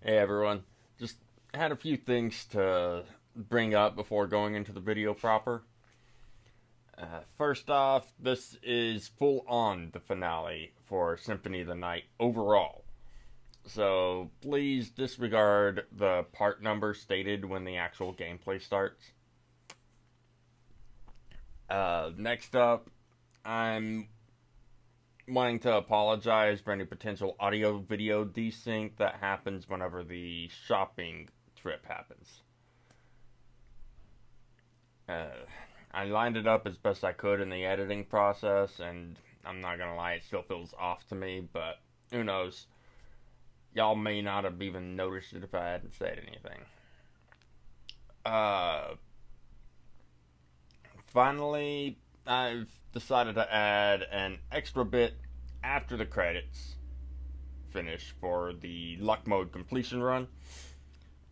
Hey everyone, just had a few things to bring up before going into the video proper. First off, this is full on the finale for Symphony of the Night overall. So please disregard the part number stated when the actual gameplay starts. Next up, I'm wanting to apologize for any potential audio video desync that happens whenever the shopping trip happens. I lined it up as best I could in the editing process, and I'm not gonna lie, it still feels off to me, but who knows? Y'all may not have even noticed it if I hadn't said anything. Finally, I've decided to add an extra bit after the credits finish for the luck mode completion run,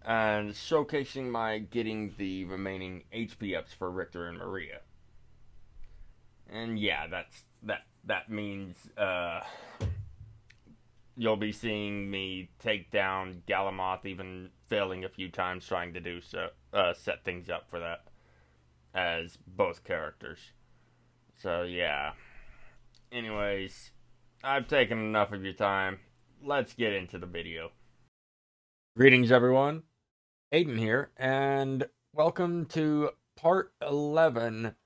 and showcasing my getting the remaining HP ups for Richter and Maria. And yeah, that means you'll be seeing me take down Galamoth, even failing a few times trying to do so, set things up for that as both characters. So yeah. Anyways, I've taken enough of your time. Let's get into the video. Greetings everyone, Aiden here, and welcome to part 11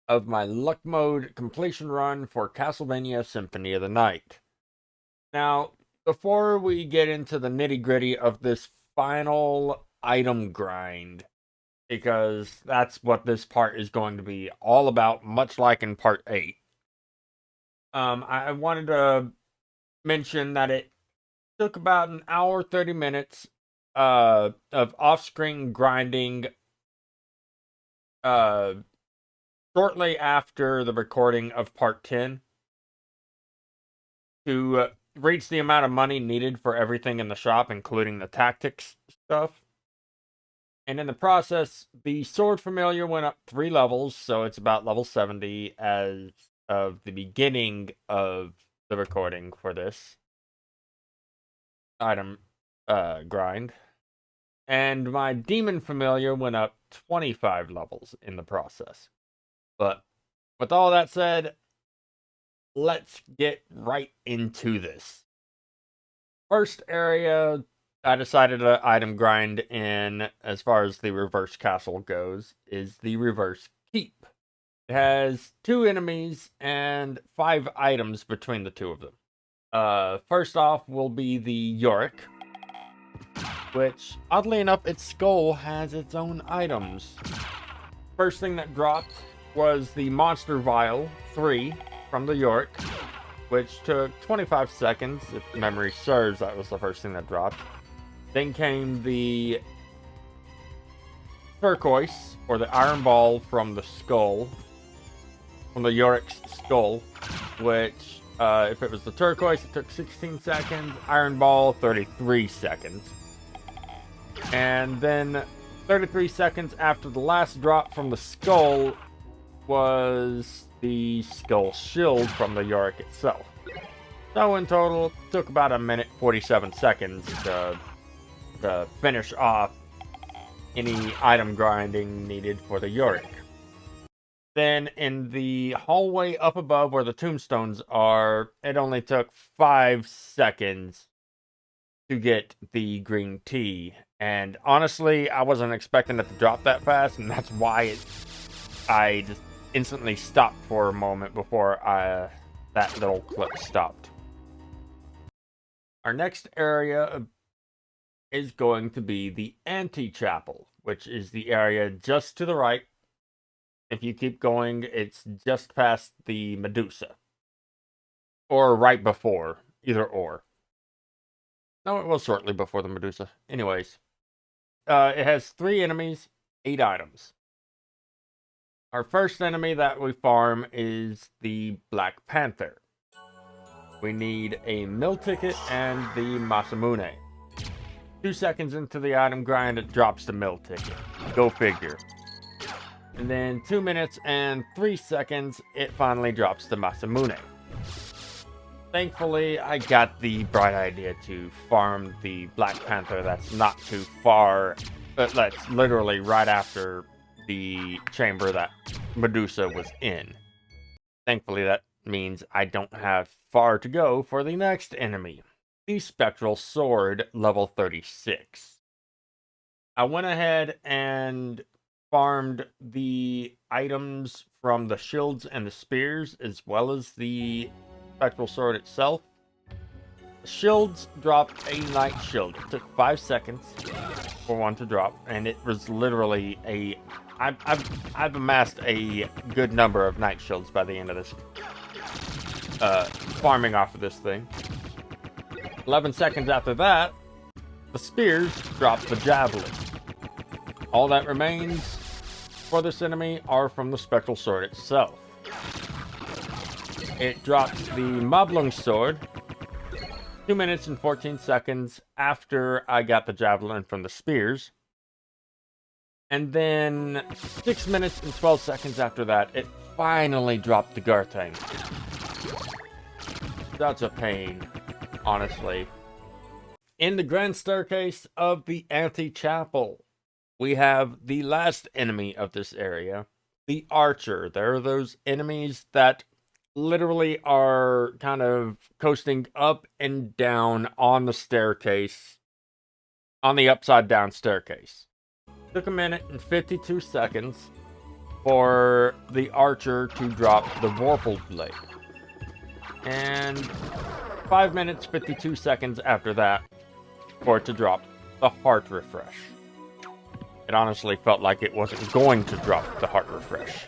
of my luck mode completion run for Castlevania Symphony of the Night. Now, before we get into the nitty-gritty of this final item grind, because that's what this part is going to be all about, much like in part 8, I wanted to mention that it took about an hour 30 minutes of off-screen grinding shortly after the recording of part 10 to reach the amount of money needed for everything in the shop, including the tactics stuff. And in the process, the Sword Familiar went up 3 levels, so it's about level 70 as of the beginning of the recording for this item grind. And my Demon Familiar went up 25 levels in the process. But with all that said, let's get right into this. First area I decided to item grind in, as far as the reverse castle goes, is the reverse keep. It has 2 enemies and 5 items between the 2 of them. First off will be the Yorick, which, oddly enough, its skull has its own items. First thing that dropped was the Monster Vial 3 from the Yorick, which took 25 seconds. If memory serves, that was the first thing that dropped. Then came the Turquoise, or the Iron Ball from the skull, from the Yorick's skull, which, if it was the Turquoise, it took 16 seconds, Iron Ball, 33 seconds. And then 33 seconds after the last drop from the skull was the Skull Shield from the Yorick itself. So in total, it took about 1 minute 47 seconds to finish off any item grinding needed for the Yorick. Then in the hallway up above where the tombstones are, it only took 5 seconds to get the green tea. And honestly, I wasn't expecting it to drop that fast, and that's why I just instantly stopped for a moment before that little clip stopped. Our next area is going to be the Antechapel, which is the area just to the right. If you keep going, it's just past the Medusa. Or right before, either or. No, it was shortly before the Medusa. Anyways, it has 3 enemies, 8 items. Our first enemy that we farm is the Black Panther. We need a mill ticket and the Masamune. 2 seconds into the item grind, it drops the mill ticket. Go figure. And then 2 minutes and 3 seconds, it finally drops the Masamune. Thankfully, I got the bright idea to farm the Black Panther that's not too far, but that's literally right after the chamber that Medusa was in. Thankfully, that means I don't have far to go for the next enemy, the Spectral Sword, level 36. I went ahead and farmed the items from the shields and the spears, as well as the Spectral Sword itself. The shields dropped a Night Shield. It took 5 seconds for one to drop, and it was literally a... I've amassed a good number of Night Shields by the end of this farming off of this thing. 11 seconds after that, the spears drop the javelin. All that remains for this enemy are from the Spectral Sword itself. It drops the Moblung Sword 2 minutes and 14 seconds after I got the javelin from the spears. And then 6 minutes and 12 seconds after that, it finally dropped the Gartang. Such a pain, honestly. In the Grand Staircase of the Ante-Chapel, we have the last enemy of this area, the Archer. There are those enemies that literally are kind of coasting up and down on the staircase, on the upside down staircase. Took 1 minute and 52 seconds for the Archer to drop the Vorpal Blade. And 5 minutes 52 seconds after that for it to drop the Heart Refresh. It honestly felt like it wasn't going to drop the Heart Refresh.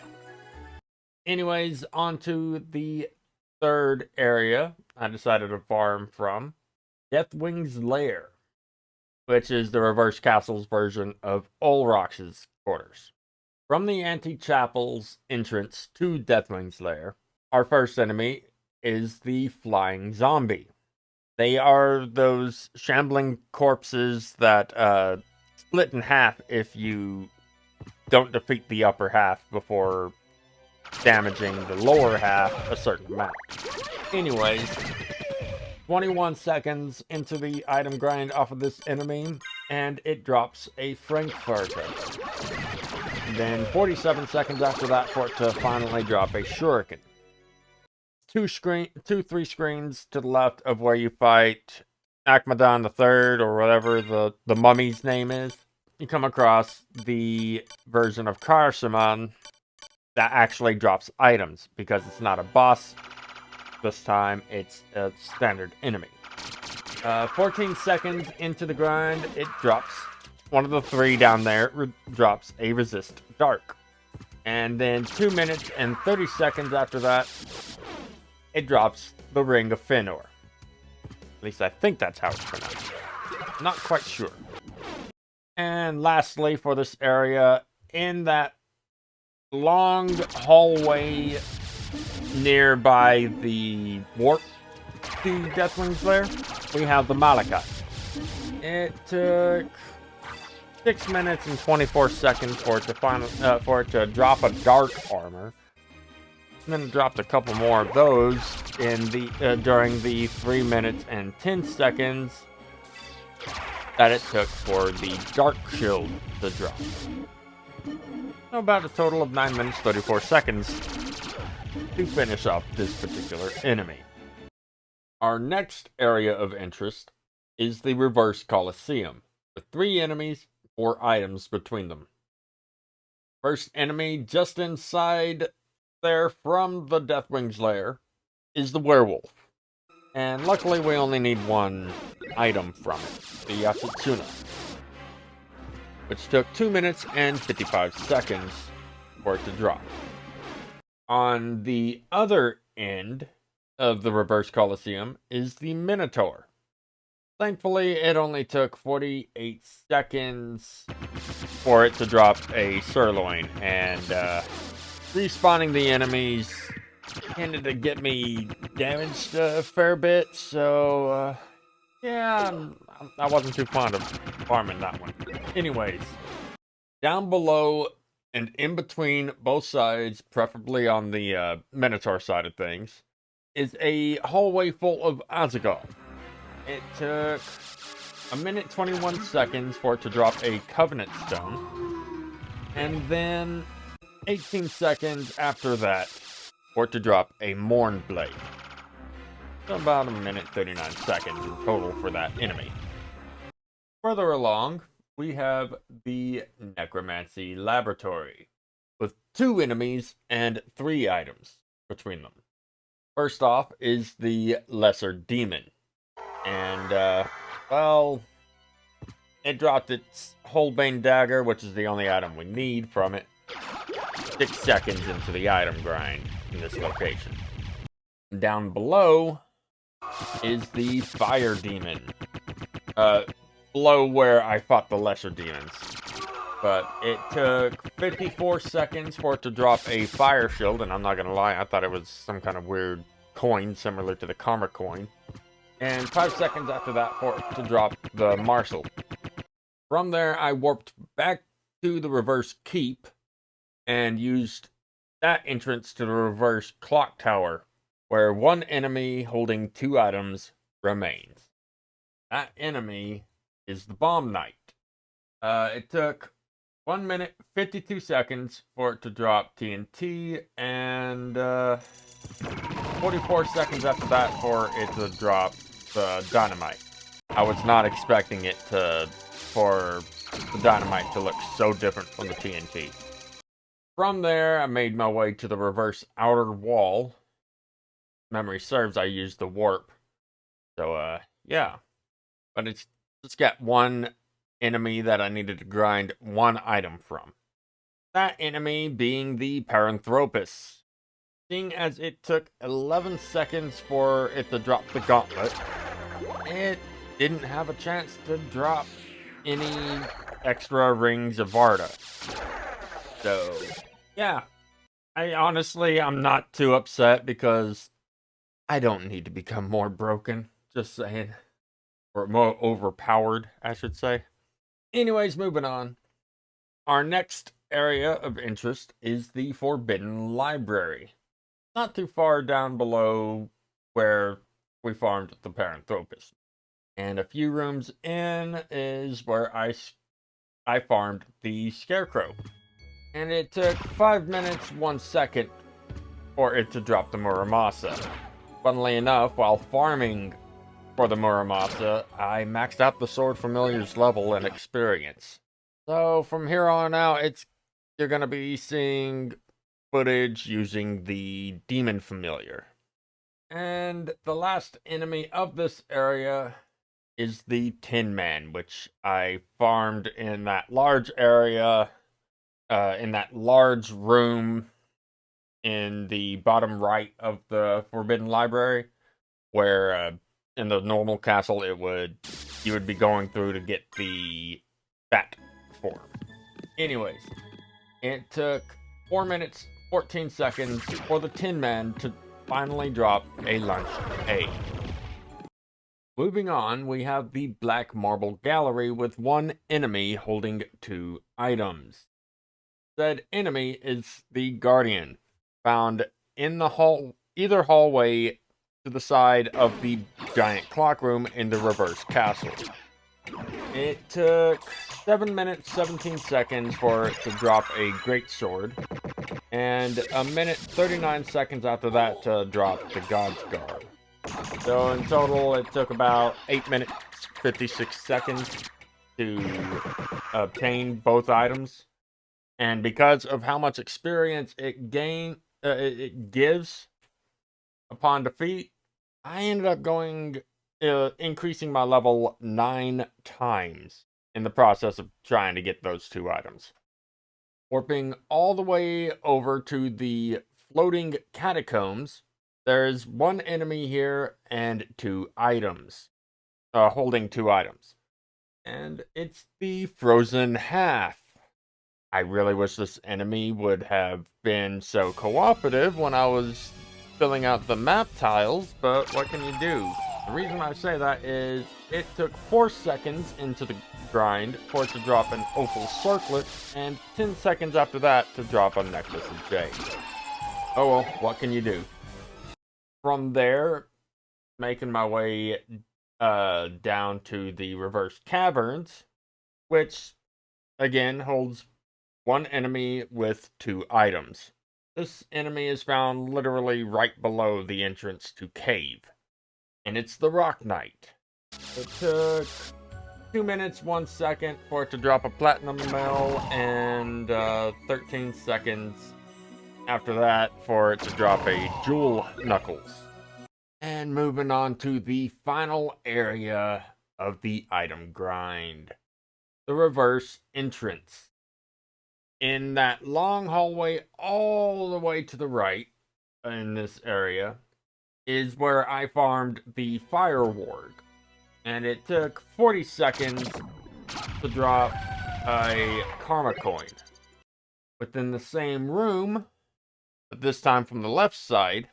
Anyways, on to the third area I decided to farm from, Deathwing's Lair, which is the Reverse Castle's version of Olrox's quarters. From the Ante-Chapel's entrance to Deathwing's Lair, our first enemy is the Flying Zombie. They are those shambling corpses that split in half if you don't defeat the upper half before damaging the lower half a certain amount. Anyways, 21 seconds into the item grind off of this enemy, and it drops a Frankfurter. Then 47 seconds after that for it to finally drop a Shuriken. 3 screens to the left of where you fight Akmadon III, or whatever the mummy's name is, you come across the version of Karsaman that actually drops items, because it's not a boss this time, it's a standard enemy. 14 seconds into the grind, it drops one of the 3 down there, drops a Resist Dark. And then 2 minutes and 30 seconds after that, it drops the Ring of Fëanor. At least I think that's how it's pronounced. Not quite sure. And lastly, for this area, in that long hallway nearby the warp to Deathwing's Lair, we have the Malachite. It took 6 minutes and 24 seconds for it to drop a dark armor. And then it dropped a couple more of those in the during the 3 minutes and 10 seconds that it took for the Dark Shield to drop. About a total of 9 minutes 34 seconds to finish up this particular enemy. Our next area of interest is the Reverse Colosseum, with 3 enemies, 4 items between them. First enemy just inside there from the Deathwing's Lair is the Werewolf. And luckily we only need 1 item from it, the Yasutsuna, which took 2 minutes and 55 seconds for it to drop. On the other end of the Reverse Colosseum is the Minotaur. Thankfully, it only took 48 seconds for it to drop a Sirloin, and respawning the enemies tended to get me damaged a fair bit, so yeah, I wasn't too fond of farming that one. Anyways, down below and in between both sides, preferably on the Minotaur side of things, is a hallway full of Azagal. It took a minute 21 seconds for it to drop a Covenant Stone, and then 18 seconds after that for it to drop a Morn Blade. So about a minute 39 seconds in total for that enemy. Further along, we have the Necromancy Laboratory, with 2 enemies and 3 items between them. First off is the Lesser Demon. And, well, it dropped its Holbane Dagger, which is the only item we need from it, 6 seconds into the item grind in this location. Down below is the Fire Demon. Below where I fought the Lesser Demons. But it took 54 seconds for it to drop a Fire Shield, and I'm not gonna lie, I thought it was some kind of weird coin similar to the Karma coin. And 5 seconds after that for it to drop the Marshal. From there, I warped back to the reverse keep and used that entrance to the reverse clock tower, where 1 enemy holding 2 items remains. That enemy is the Bomb Knight. It took 1 minute 52 seconds for it to drop TNT, and 44 seconds after that for it to drop the dynamite. I was not expecting it for the dynamite to look so different from the TNT. From there, I made my way to the reverse outer wall. Memory serves, I used the warp. So, yeah. But it's got 1 enemy that I needed to grind 1 item from. That enemy being the Paranthropus. Seeing as it took 11 seconds for it to drop the gauntlet, it didn't have a chance to drop any extra rings of Varda. So, yeah. I'm not too upset because I don't need to become more broken. Just saying. Or more overpowered, I should say. Anyways, moving on. Our next area of interest is the Forbidden Library. Not too far down below where we farmed the Paranthropus. And a few rooms in is where I farmed the Scarecrow. And it took 5 minutes, 1 second for it to drop the Muramasa. Funnily enough, while farming for the Muramasa, I maxed out the Sword Familiar's level and experience. So from here on out, you're going to be seeing footage using the Demon Familiar. And the last enemy of this area is the Tin Man, which I farmed in that large area, in that large room in the bottom right of the Forbidden Library, where in the normal castle you would be going through to get the bat form. Anyways, it took 4 minutes 14 seconds for the Tin Man to finally drop a lunch aid. Moving on, we have the Black Marble Gallery with 1 enemy holding 2 items. Said enemy is the Guardian, found in the either hallway to the side of the giant clock room in the reverse castle. It took 7 minutes 17 seconds for it to drop a greatsword, and a minute 39 seconds after that to drop the God's Guard. So in total, it took about 8 minutes 56 seconds to obtain both items. And because of how much experience it gives upon defeat, I ended up increasing my level 9 times in the process of trying to get those 2 items. Warping all the way over to the floating catacombs, there's 1 enemy here and 2 items, holding 2 items. And it's the Frozen Half. I really wish this enemy would have been so cooperative when I was filling out the map tiles, but what can you do? The reason I say that is it took 4 seconds into the grind for it to drop an opal circlet, and 10 seconds after that to drop a necklace of jade. Oh well, what can you do? From there, making my way down to the reverse caverns, which again holds one enemy with 2 items. This enemy is found literally right below the entrance to cave, and it's the Rock Knight. It took 2 minutes, 1 second for it to drop a platinum mill, and 13 seconds after that for it to drop a jewel knuckles. And moving on to the final area of the item grind, the reverse entrance. In that long hallway all the way to the right in this area is where I farmed the fire warg. And it took 40 seconds to drop a karma coin. Within the same room, but this time from the left side,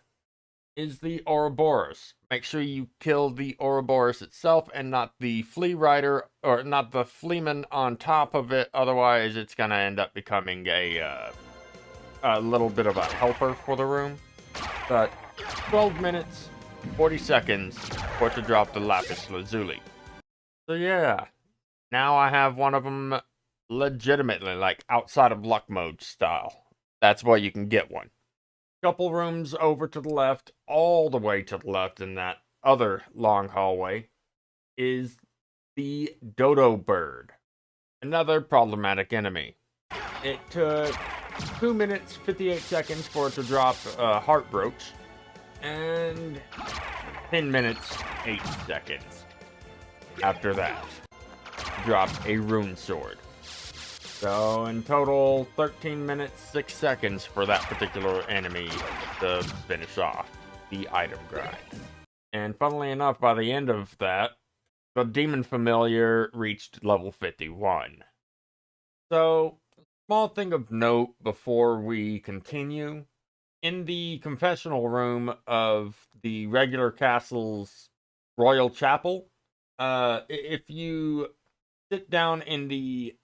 is the Ouroboros. Make sure you kill the Ouroboros itself and not the flea rider, or not the fleaman on top of it. Otherwise, it's gonna end up becoming a little bit of a helper for the room. But 12 minutes, 40 seconds for it to drop the lapis lazuli. So yeah, now I have one of them legitimately, like outside of luck mode style. That's why you can get one. Couple rooms over to the left, all the way to the left in that other long hallway, is the dodo bird, another problematic enemy. It took 2 minutes 58 seconds for it to drop a heart brooch, and 10 minutes 8 seconds after that drop a rune sword. So in total, 13 minutes, 6 seconds for that particular enemy to finish off the item grind. And funnily enough, by the end of that, the demon familiar reached level 51. So, small thing of note before we continue. In the confessional room of the regular castle's royal chapel, if you sit down in the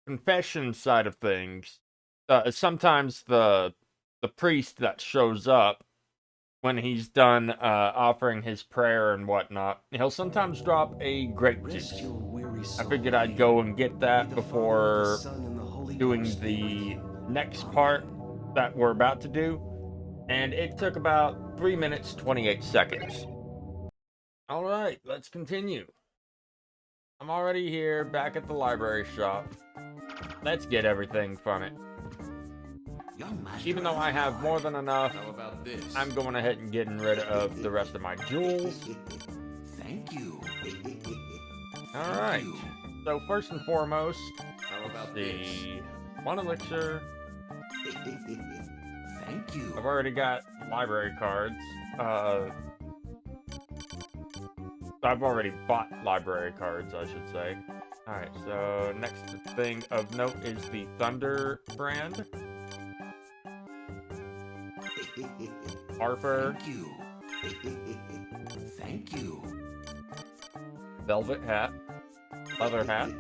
confession side of things, sometimes the priest that shows up when he's done offering his prayer and whatnot, he'll sometimes drop a grape juice. I figured I'd go and get that before doing the next part that we're about to do, and it took about 3 minutes 28 seconds. Alright, let's continue. I'm already here, back at the library shop. Let's get everything from it. Even though I have more than enough, I'm going ahead and getting rid of the rest of my jewels. Thank you. Alright, so first and foremost, the 1 elixir. Thank you. I've already got library cards. I've already bought library cards, I should say. Alright, so next thing of note is the Thunder brand. Harper. Thank you. Thank you. Velvet hat. Leather hat.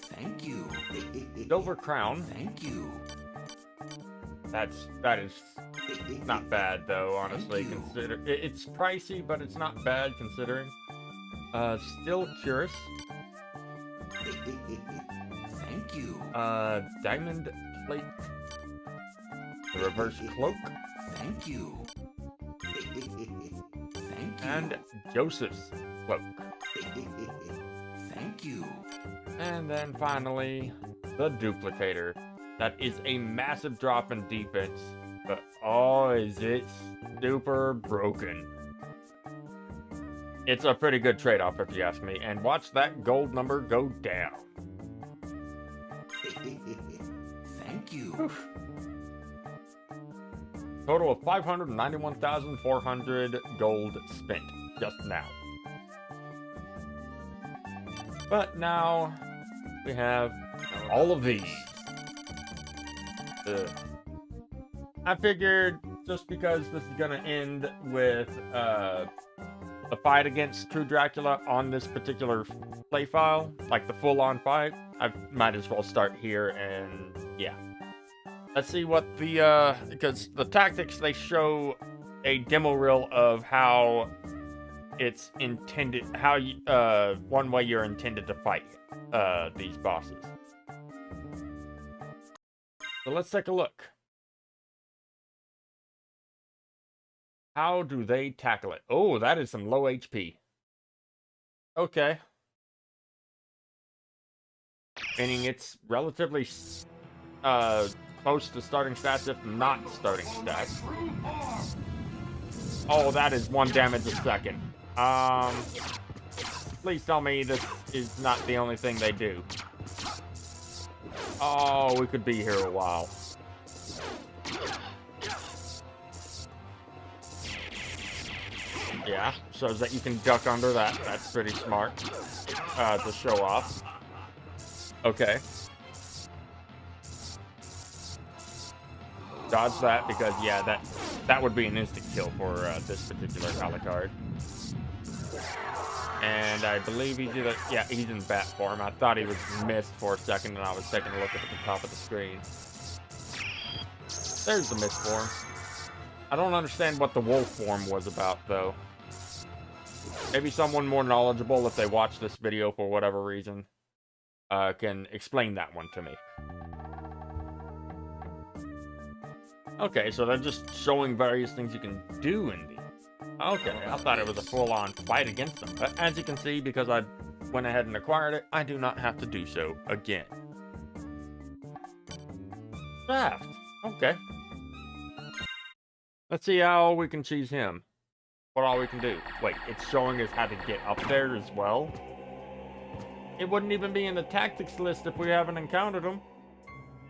Thank you. Silver crown. Thank you. That is not bad though, honestly. It's pricey, but it's not bad considering. Still curious. Thank you. Diamond plate. The reverse cloak. Thank you. Thank you. And Joseph's cloak. Thank you. And then finally, the duplicator. That is a massive drop in defense, but oh, is it super broken. It's a pretty good trade-off if you ask me, and watch that gold number go down. Thank you. Oof. Total of 591,400 gold spent just now. But now we have all of these. I figured just because this is gonna end with a fight against True Dracula on this particular play file, like the full-on fight, I might as well start here and yeah. Let's see what the because the tactics they show a demo reel of how it's intended, how you, one way you're intended to fight these bosses. So let's take a look. How do they tackle it? Oh, that is some low HP. Okay. Meaning it's relatively close to starting stats, if not starting stats. Oh, that is 1 damage a second. Please tell me this is not the only thing they do. Oh, we could be here a while. Yeah, shows that you can duck under that. That's pretty smart to show off. Okay. Dodge that because, yeah, that would be an instant kill for this particular Alucard. And I believe he's either, yeah, he's in bat form. I thought he was missed for a second, and I was taking a look at the top of the screen. There's the mist form. I don't understand what the wolf form was about, though. Maybe someone more knowledgeable, if they watch this video for whatever reason, can explain that one to me. Okay, so they're just showing various things you can do in these. Okay, I thought it was a full-on fight against them. But as you can see, because I went ahead and acquired it, I do not have to do so again. Shaft. Okay. Let's see how we can choose him. What all we can do. Wait, it's showing us how to get up there as well? It wouldn't even be in the tactics list if we haven't encountered him.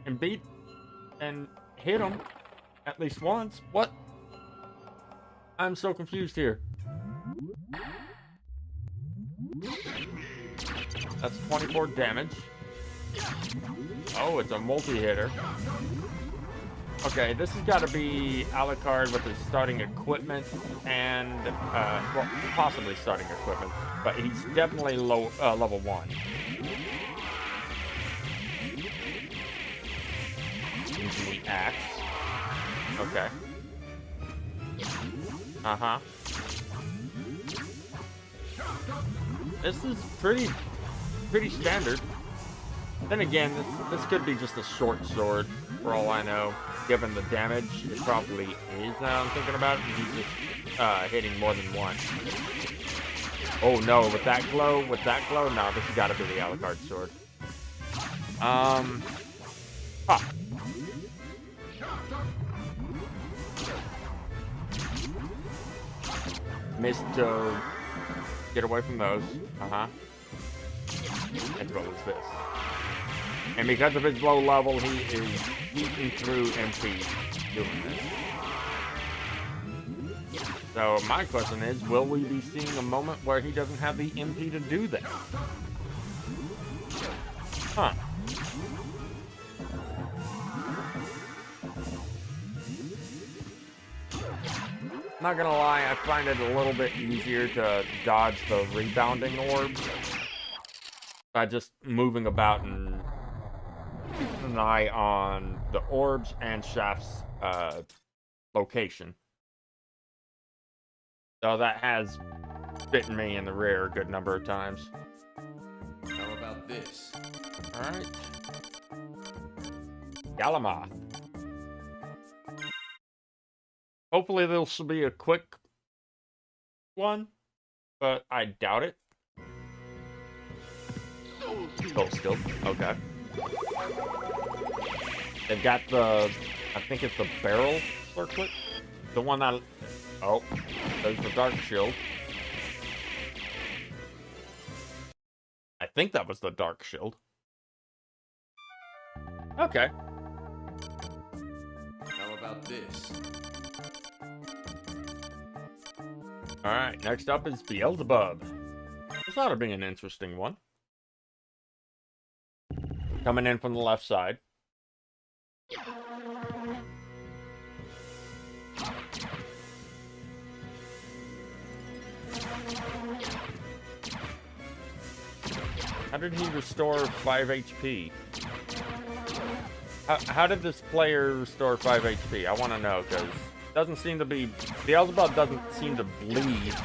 And beat and hit him at least once. What? I'm so confused here. That's 24 damage. Oh, it's a multi-hitter. Okay, this has got to be Alucard with his starting equipment and, well, possibly starting equipment, but he's definitely low, level 1. Using the axe. Okay. Uh-huh. This is pretty standard. Then again, this could be just a short sword, for all I know. Given the damage, it probably is now I'm thinking about it. He's just hitting more than one. Oh no, with that glow, no, this has got to be the Alucard sword. Missed to get away from those. As well as this. And because of his low level, he is eating through MP doing this. So my question is, will we be seeing a moment where he doesn't have the MP to do that? Huh. Not gonna lie, I find it a little bit easier to dodge the rebounding orbs by just moving about and keeping an eye on the orbs and Shaft's location. So that has bitten me in the rear a good number of times. How about this? Alright. Galamoth. Hopefully this will be a quick one, but I doubt it. Skull skill. Okay. They've got the, I think it's the barrel circlet. The one that, oh, there's the dark shield. I think that was the dark shield. Okay. How about this? Alright, next up is Beelzebub. This ought to be an interesting one. Coming in from the left side. How did he restore 5 HP? How did this player restore 5 HP? I want to know, because doesn't seem to be... Beelzebub doesn't seem to bleed.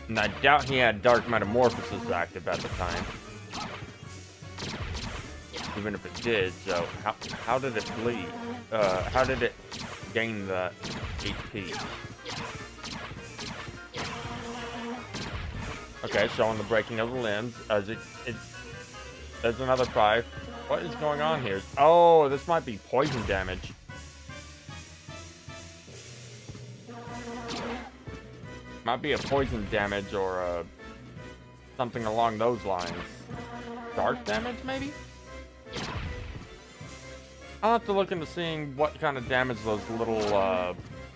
And I doubt he had Dark Metamorphosis active at the time. Even if it did, so how did it bleed? How did it gain the HP? Okay, showing the breaking of the limbs. There's another 5. What is going on here? Oh, this might be poison damage. Might be a poison damage or something along those lines. Dark damage, maybe? I'll have to look into seeing what kind of damage those little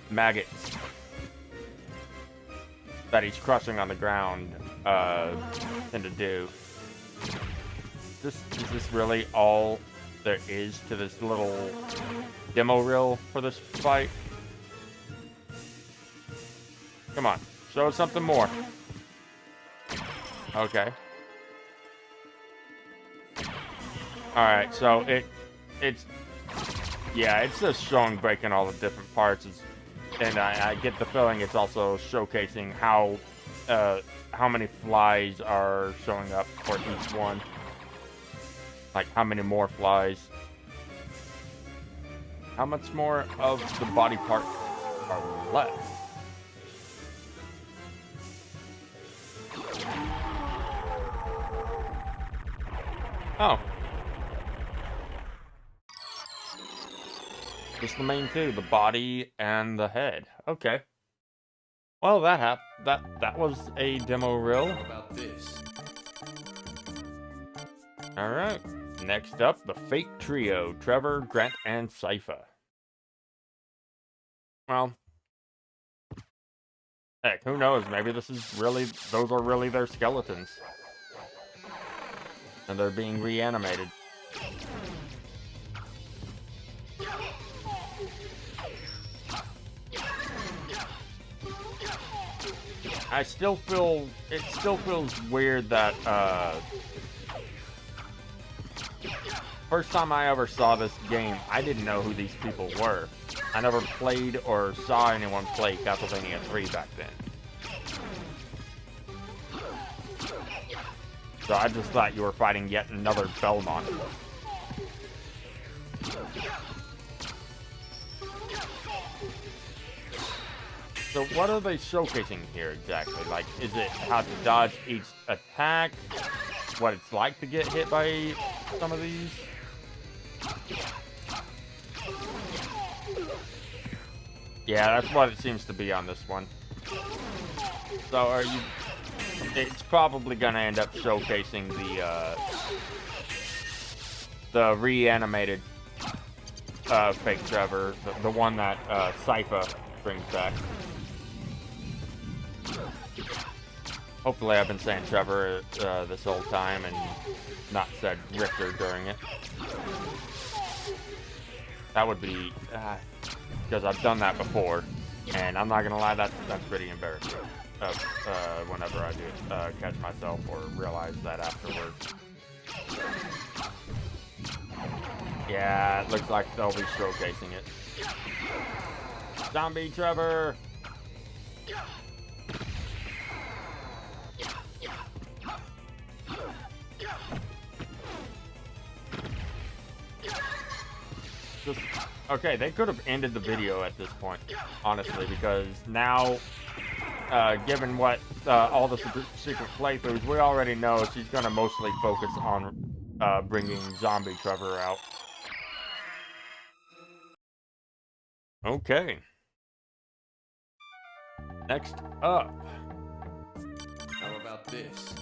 maggots that he's crushing on the ground tend to do. Is this really all there is to this little demo reel for this fight? Come on, show us something more. Okay. Alright, so it's just showing breaking all the different parts, and I get the feeling it's also showcasing how many flies are showing up for each one. Like, how many more flies? How much more of the body parts are left? Oh. Just the main two, the body and the head. Okay. Well, that was a demo reel. How about this? Alright. Next up, the Fake Trio, Trevor, Grant, and Sypha. Well, heck, who knows? Maybe those are really their skeletons. And they're being reanimated. It still feels weird that, first time I ever saw this game, I didn't know who these people were. I never played or saw anyone play Castlevania 3 back then. So I just thought you were fighting yet another Belmont. So what are they showcasing here exactly? Like, is it how to dodge each attack? What it's like to get hit by some of these? Yeah, that's what it seems to be on this one. So it's probably gonna end up showcasing the reanimated fake Trevor, the one that Sypha brings back. Hopefully I've been saying Trevor this whole time and not said Richter during it. That would be, because I've done that before, and I'm not gonna lie, that's pretty embarrassing. Whenever I do catch myself or realize that afterwards. Yeah, it looks like they'll be showcasing it. Zombie Trevor! Okay, they could have ended the video at this point, honestly, because now, given what all the secret playthroughs, we already know she's going to mostly focus on bringing Zombie Trevor out. Okay. Next up. How about this?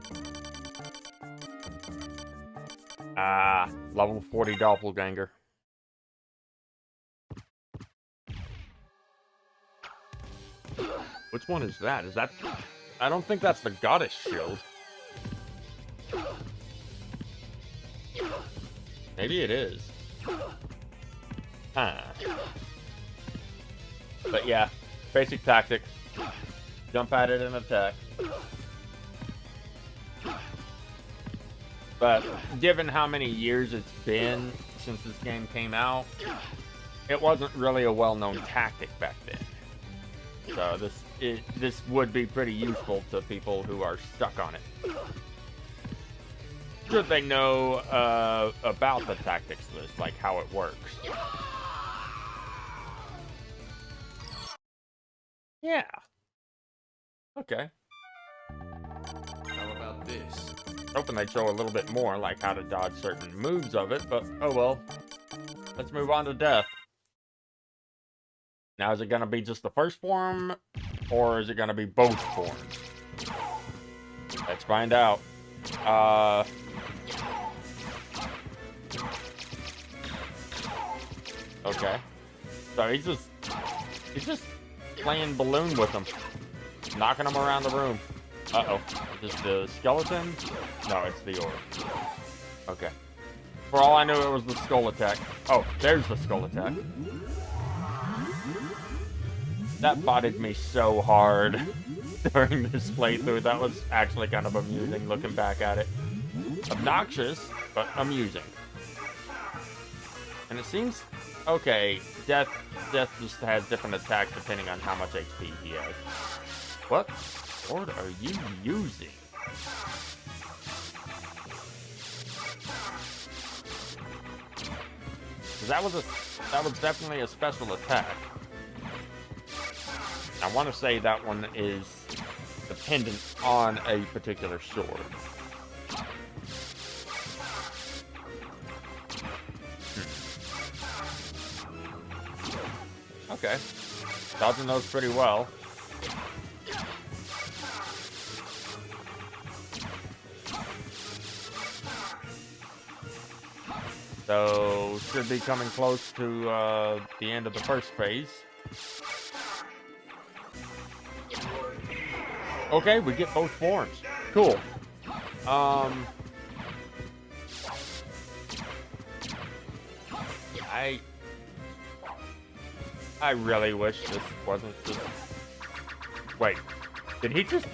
Level 40 Doppelganger. Which one is that? Is that... I don't think that's the Goddess Shield. Maybe it is. Huh. But yeah, basic tactic. Jump at it and attack. But given how many years it's been since this game came out, it wasn't really a well-known tactic back then. So this would be pretty useful to people who are stuck on it. Should they know about the tactics list, like how it works. Yeah. Okay. How about this? Hoping they'd show a little bit more, like how to dodge certain moves of it, but oh well. Let's move on to death. Now, is it going to be just the first form, or is it going to be both forms? Let's find out. Okay. So he's just playing balloon with them. Knocking them around the room. Uh-oh. Is this the skeleton? No, it's the orb. Okay. For all I knew, it was the skull attack. Oh, there's the skull attack. That botted me so hard during this playthrough. That was actually kind of amusing looking back at it. Obnoxious, but amusing. And it seems... Okay, Death just has different attacks depending on how much HP he has. What sword are you using? That was definitely a special attack. I want to say that one is dependent on a particular sword. Okay. Dodging those pretty well. So, should be coming close to the end of the first phase. Okay, we get both forms. Cool. I really wish this wasn't just... Wait, did he just...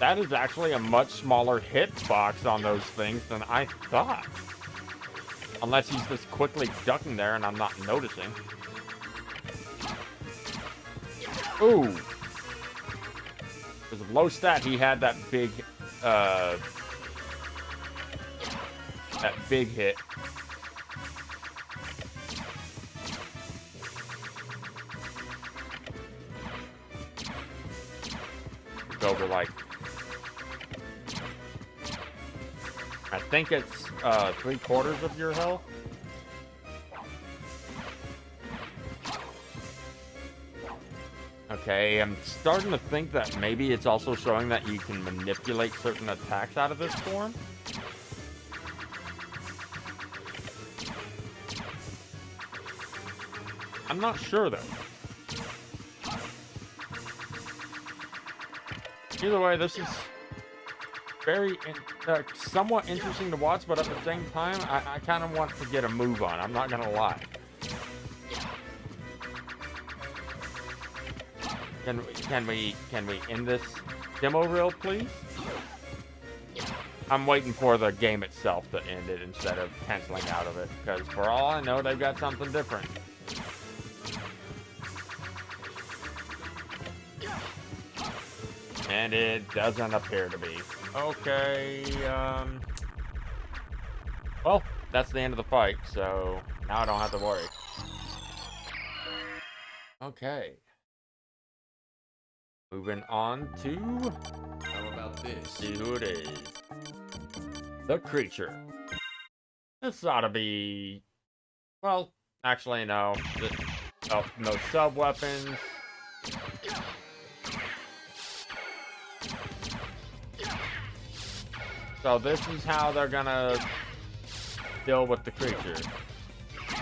That is actually a much smaller hitbox on those things than I thought. Unless he's just quickly ducking there and I'm not noticing. Ooh. Because of low stat, he had that big hit. Go over like... I think it's 3/4 of your health. Okay, I'm starting to think that maybe it's also showing that you can manipulate certain attacks out of this form. I'm not sure though. Either way, this is very, somewhat interesting to watch, but at the same time, I kind of want to get a move on. I'm not gonna lie. Can we end this demo reel, please? I'm waiting for the game itself to end it instead of canceling out of it, because for all I know, they've got something different. And it doesn't appear to be. Okay, well, that's the end of the fight, so now I don't have to worry. Okay. Moving on to... How about this? See who it is. The creature. This ought to be... Well, actually, no. Oh, no sub-weapons. So this is how they're gonna deal with the creature.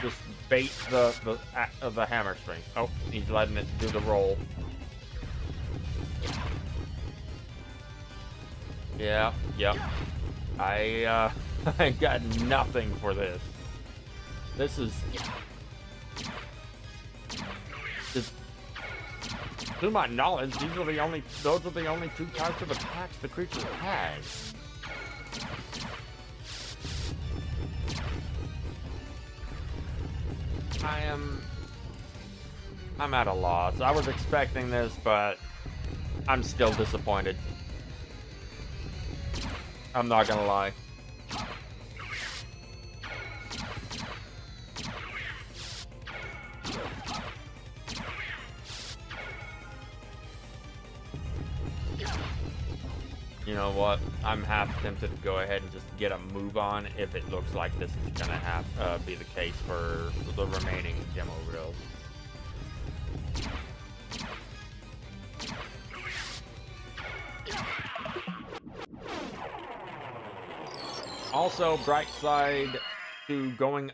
Just bait the hammer string. Oh, he's letting it do the roll. Yeah, yep. I got nothing for this. This is just, to my knowledge, those are the only two types of attacks the creature has. I'm at a loss. I was expecting this, but I'm still disappointed. I'm not gonna lie. You know what? I'm half tempted to go ahead and just get a move on if it looks like this is gonna have be the case for the remaining demo reels. Also, bright side to going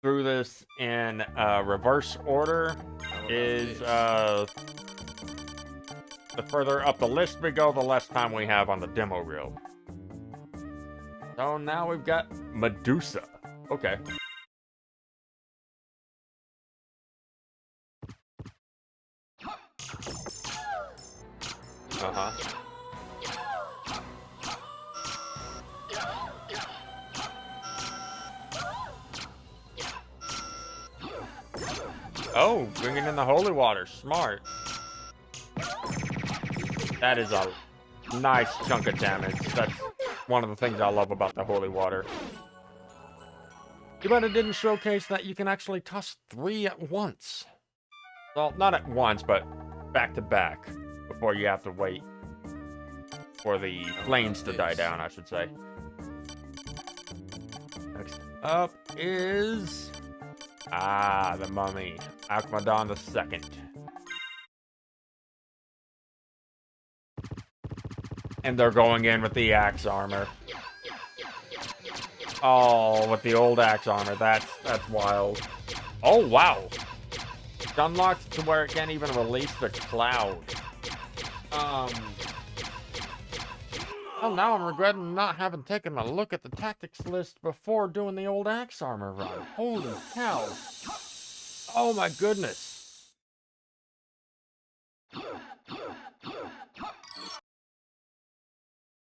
through this in reverse order is the further up the list we go, the less time we have on the demo reel. So now we've got Medusa. Okay. Uh-huh. Oh, bringing in the holy water. Smart. That is a nice chunk of damage. That's one of the things I love about the holy water. Too bad it didn't showcase that you can actually toss 3 at once. Well, not at once, but back to back. Before you have to wait for the flames to die down, I should say. Next up is... the mummy. Akmadon II. And they're going in with the axe armor. Oh, with the old axe armor. That's wild. Oh, wow. It's unlocked to where it can't even release the cloud. Oh, now I'm regretting not having taken a look at the tactics list before doing the old axe armor run. Holy cow. Oh my goodness.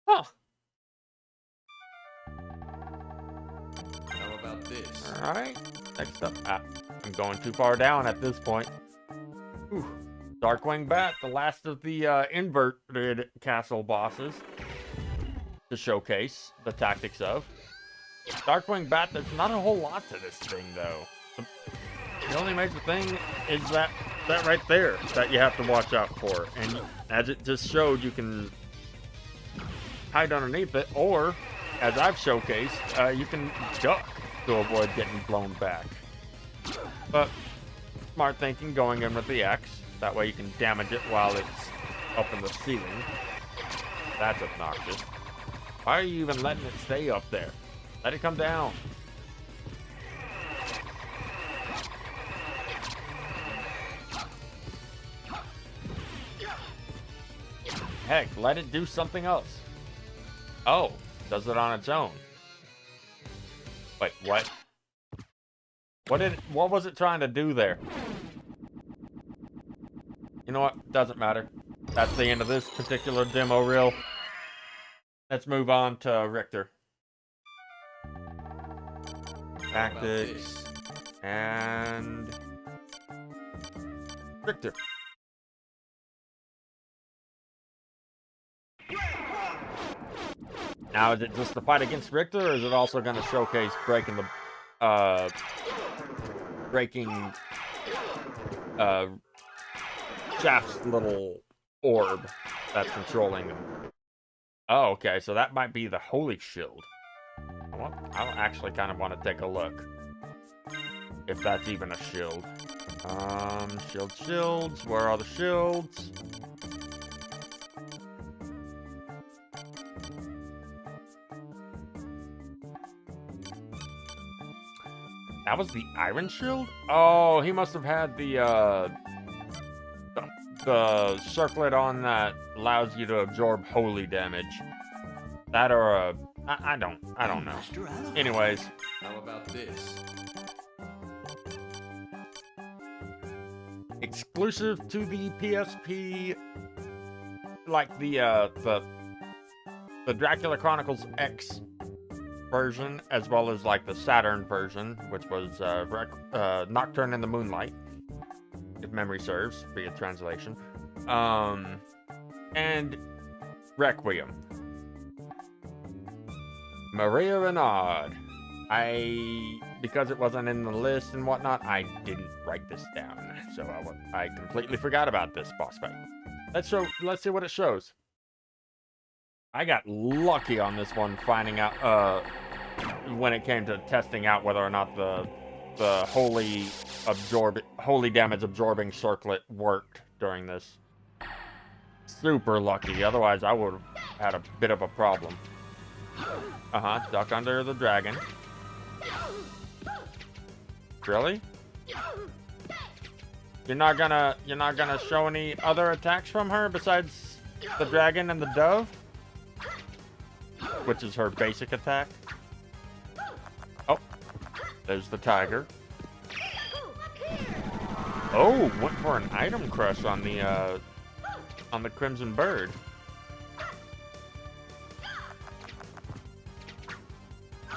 Huh. How about this? Alright. Next up. I'm going too far down at this point. Whew. Darkwing Bat, the last of the inverted castle bosses to showcase the tactics of. Darkwing Bat, there's not a whole lot to this thing, though. The only major thing is that right there that you have to watch out for. And as it just showed, you can hide underneath it, or, as I've showcased, you can duck to avoid getting blown back. But, smart thinking going in with the axe. That way you can damage it while it's up in the ceiling. That's obnoxious. Why are you even letting it stay up there? Let it come down. Heck, let it do something else. Oh, does it on its own. Wait, what? What was it trying to do there? You know what? Doesn't matter. That's the end of this particular demo reel. Let's move on to Richter. Tactics. And... Richter. Now, is it just the fight against Richter, or is it also going to showcase breaking the... Shaft's little orb that's controlling him. Oh, okay, so that might be the Holy Shield. Well, I actually kind of want to take a look. If that's even a shield. Shields. Where are the shields? That was the Iron Shield? Oh, he must have had the circlet on that allows you to absorb holy damage. That or a... I don't know. Anyways. How about this? Exclusive to the PSP, like the Dracula Chronicles X version, as well as like the Saturn version, which was Nocturne in the Moonlight, if memory serves, via translation, and Requiem. Maria Renard. Because it wasn't in the list and whatnot, I didn't write this down, so I completely forgot about this boss fight. Let's see what it shows. I got lucky on this one, finding out when it came to testing out whether or not the holy damage absorbing circlet worked during this. Super lucky, otherwise I would have had a bit of a problem. Duck under the dragon. Really? You're not gonna show any other attacks from her besides the dragon and the dove? Which is her basic attack. Oh, there's the tiger. Oh, went for an item crush on the Crimson Bird.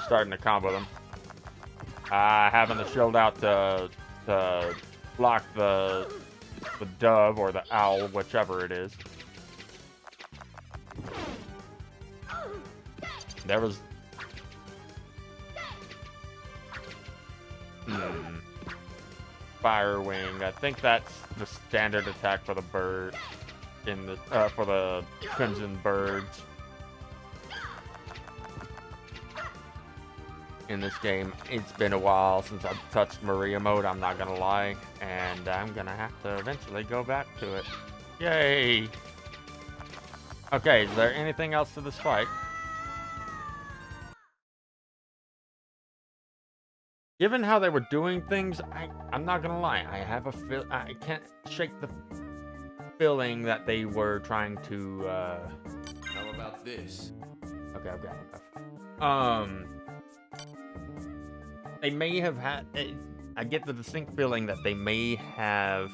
Starting to combo them. Having the shield out to block the dove or the owl, whichever it is. There was Fire Wing. I think that's the standard attack for the bird in the for the Crimson Birds. In this game, it's been a while since I've touched Maria mode, I'm not gonna lie, and I'm gonna have to eventually go back to it. Yay! Okay, is there anything else to this fight? Given how they were doing things, I'm not gonna lie, I can't shake the feeling that they were trying to, How about this? Okay, I've got enough. They may have had... I get the distinct feeling that they may have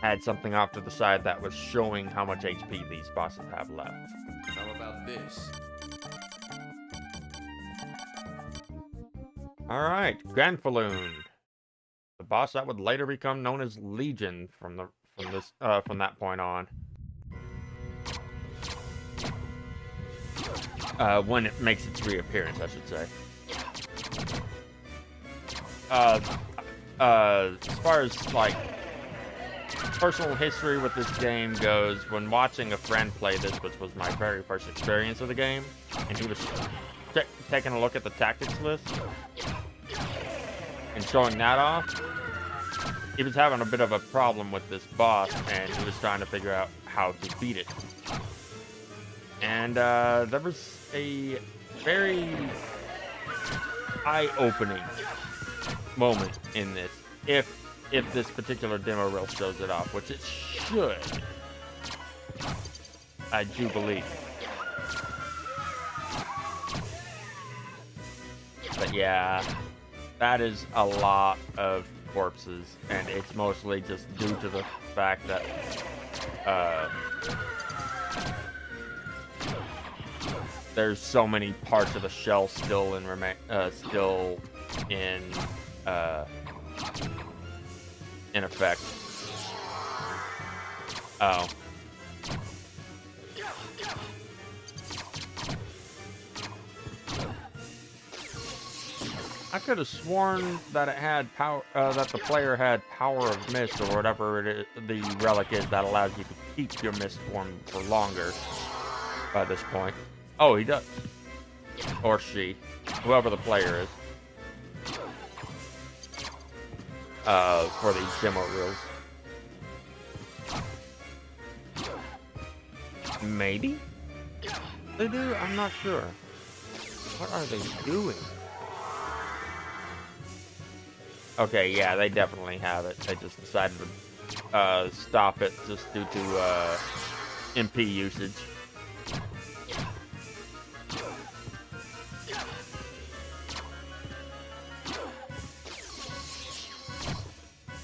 had something off to the side that was showing how much HP these bosses have left. How about this? Alright, Granfaloon. The boss that would later become known as Legion from that point on. When it makes its reappearance, I should say. As far as like personal history with this game goes, when watching a friend play this, which was my very first experience of the game, and he was taking a look at the tactics list and showing that off, he was having a bit of a problem with this boss, and he was trying to figure out how to beat it. And there was a very eye-opening moment in this, if this particular demo reel shows it off, which it should. I do believe. But yeah, that is a lot of corpses, and it's mostly just due to the fact that there's so many parts of the shell still in effect. Oh. I could have sworn that it had power, that the player had Power of Mist or whatever it is, the relic is that allows you to keep your mist form for longer by this point. Oh, he does. Or she. Whoever the player is. For these demo reels. Maybe? They do? I'm not sure. What are they doing? Okay, yeah, they definitely have it. They just decided to stop it just due to MP usage.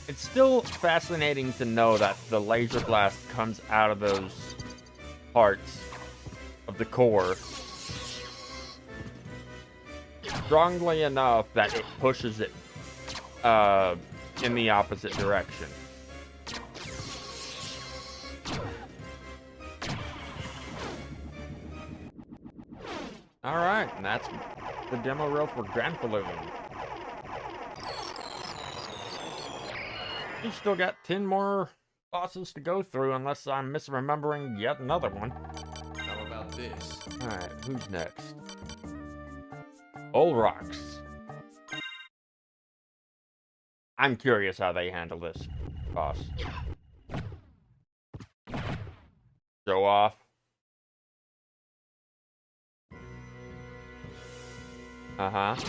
It's still fascinating to know that the laser blast comes out of those parts of the core strongly enough that it pushes it in the opposite direction. Alright, and that's the demo reel for Castlevania. You still got 10 more bosses to go through, unless I'm misremembering yet another one. How about this? Alright, who's next? Olrox. I'm curious how they handle this boss. Show off. Not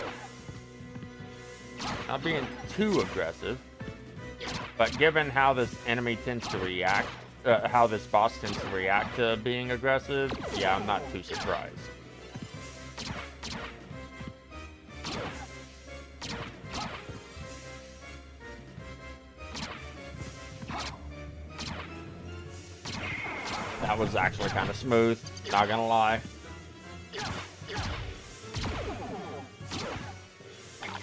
being too aggressive. But given how this enemy tends to react, how this boss tends to react to being aggressive, yeah, I'm not too surprised. That was actually kind of smooth, not gonna lie.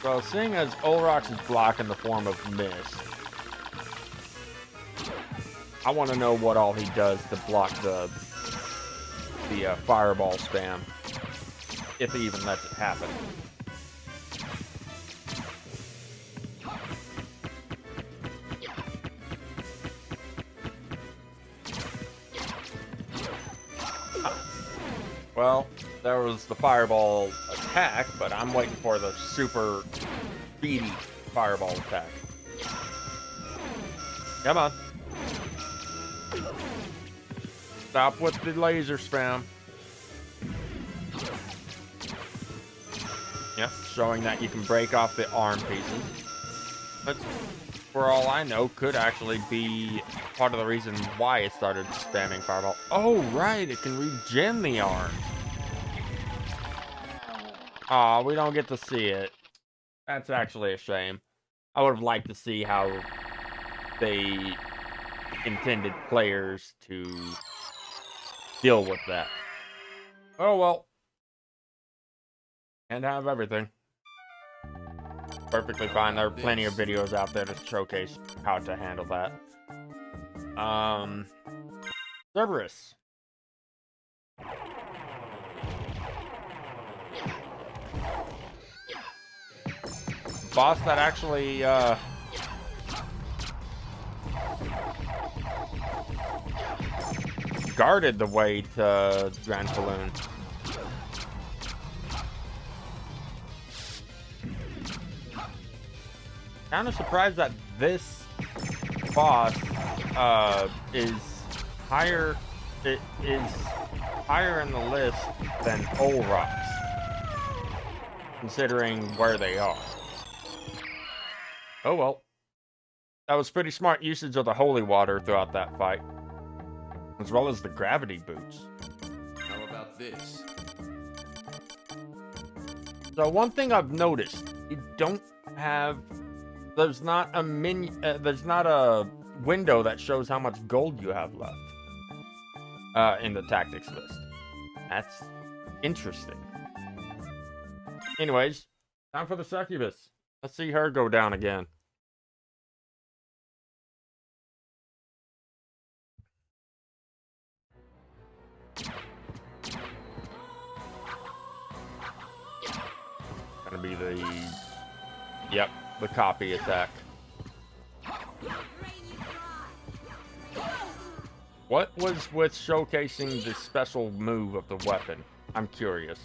So, seeing as Olrox's block in the form of mist, I want to know what all he does to block the fireball spam, if he even lets it happen. Well, there was the fireball attack, but I'm waiting for the super speedy fireball attack. Come on. Stop with the laser spam. Yep, showing that you can break off the arm pieces. But for all I know, could actually be part of the reason why it started spamming fireball. Oh, right, it can regen the arm. Aw, we don't get to see it. That's actually a shame. I would have liked to see how they intended players to deal with that. Oh well. Can't have everything. Perfectly fine. There are plenty of videos out there to showcase how to handle that. Cerberus. Boss that actually guarded the way to Grand Saloon. Kind of surprised that this boss is higher. It is higher in the list than Olrox, considering where they are. Oh well. That was pretty smart usage of the holy water throughout that fight, as well as the gravity boots. How about this? So one thing I've noticed, you don't have. There's not a menu. There's not a window that shows how much gold you have left in the tactics list. That's interesting. Anyways, time for the succubus. Let's see her go down again. Gonna be the, yep, the copy attack. What was with showcasing the special move of the weapon? I'm curious.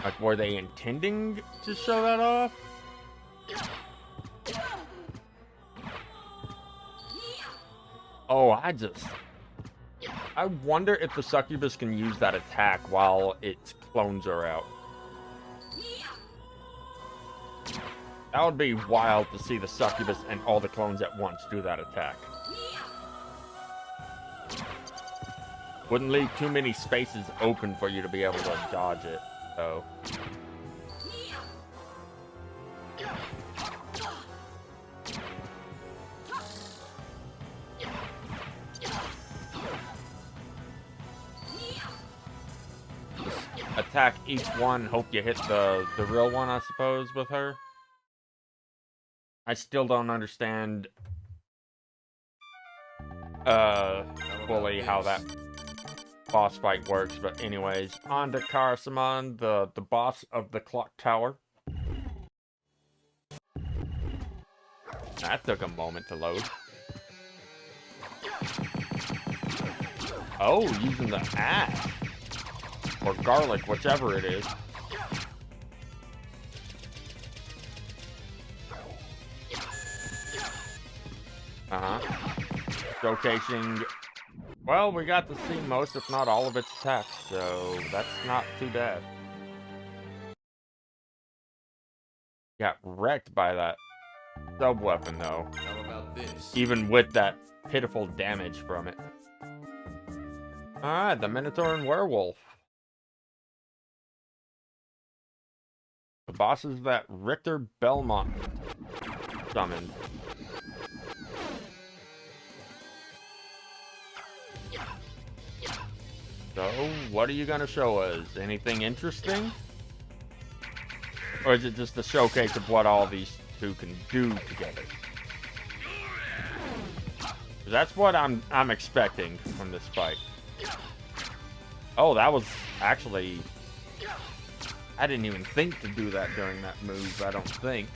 Like, were they intending to show that off? Oh, I wonder if the succubus can use that attack while its clones are out. That would be wild to see the succubus and all the clones at once do that attack. Wouldn't leave too many spaces open for you to be able to dodge it, though. attack each one, hope you hit the real one, I suppose, with her. I still don't understand fully how that boss fight works, but anyways, on to Karasamon, the boss of the clock tower. That took a moment to load. Oh, using the ash. Or garlic, whichever it is. Showcasing... Well, we got to see most, if not all, of its attacks, so that's not too bad. Got wrecked by that sub-weapon, though. How about this? Even with that pitiful damage from it. Alright, the Minotaur and Werewolf. The bosses that Richter Belmont summoned. So, what are you gonna show us? Anything interesting? Or is it just a showcase of what all these two can do together? That's what I'm expecting from this fight. Oh, that was actually... I didn't even think to do that during that move, I don't think.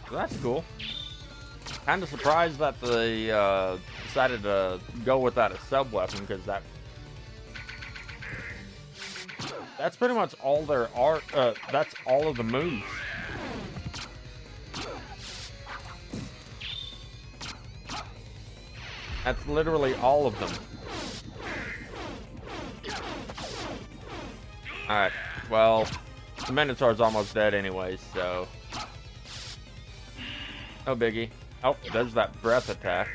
So that's cool. Kind of surprised that they decided to go without a sub-weapon, because that's pretty much all there are. That's all of the moves. That's literally all of them. Alright, well, the Minotaur's almost dead anyways, so... No biggie. Oh, there's that breath attack.